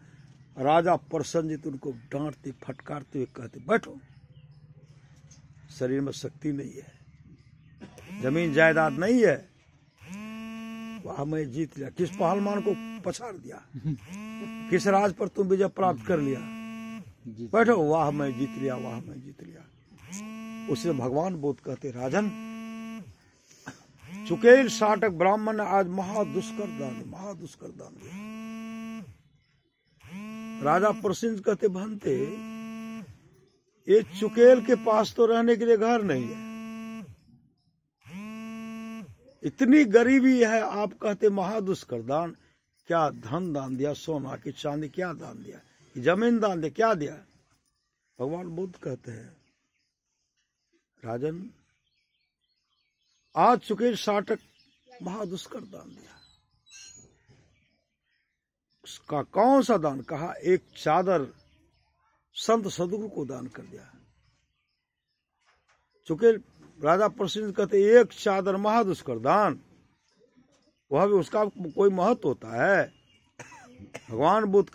राजा प्रसन्नजित उनको डांटते फटकारते हुए कहते, बैठो, शरीर में शक्ति नहीं है, जमीन जायदाद नहीं है, वाह मैं जीत लिया। किस पहलवान को पछाड़ दिया, किस राज पर तुम विजय प्राप्त कर लिया, बैठो, वाह मैं जीत लिया, वाह मैं जीत लिया। उससे भगवान बुद्ध कहते, राजन चुकेल साटक ब्राह्मण ने आज महादुष्कर दान दिया। राजा प्रसिद्ध कहते, भंते ये चुकेल के पास तो रहने के लिए घर नहीं है, इतनी गरीबी है, आप कहते महादुष्कर दान। क्या धन दान दिया, सोना की चांदी क्या दान दिया, जमीन दान दिया, क्या दिया? भगवान बुद्ध कहते हैं, राजन आज चुकेल साटक महादुष्कर दान दिया। उसका कौन सा दान? कहा एक चादर संत सदगुरु को दान कर दिया। चुकेल राजा प्रसिद्ध कहते, एक चादर महादुष्कर दान, वह भी उसका कोई महत्व होता है। भगवान बुद्ध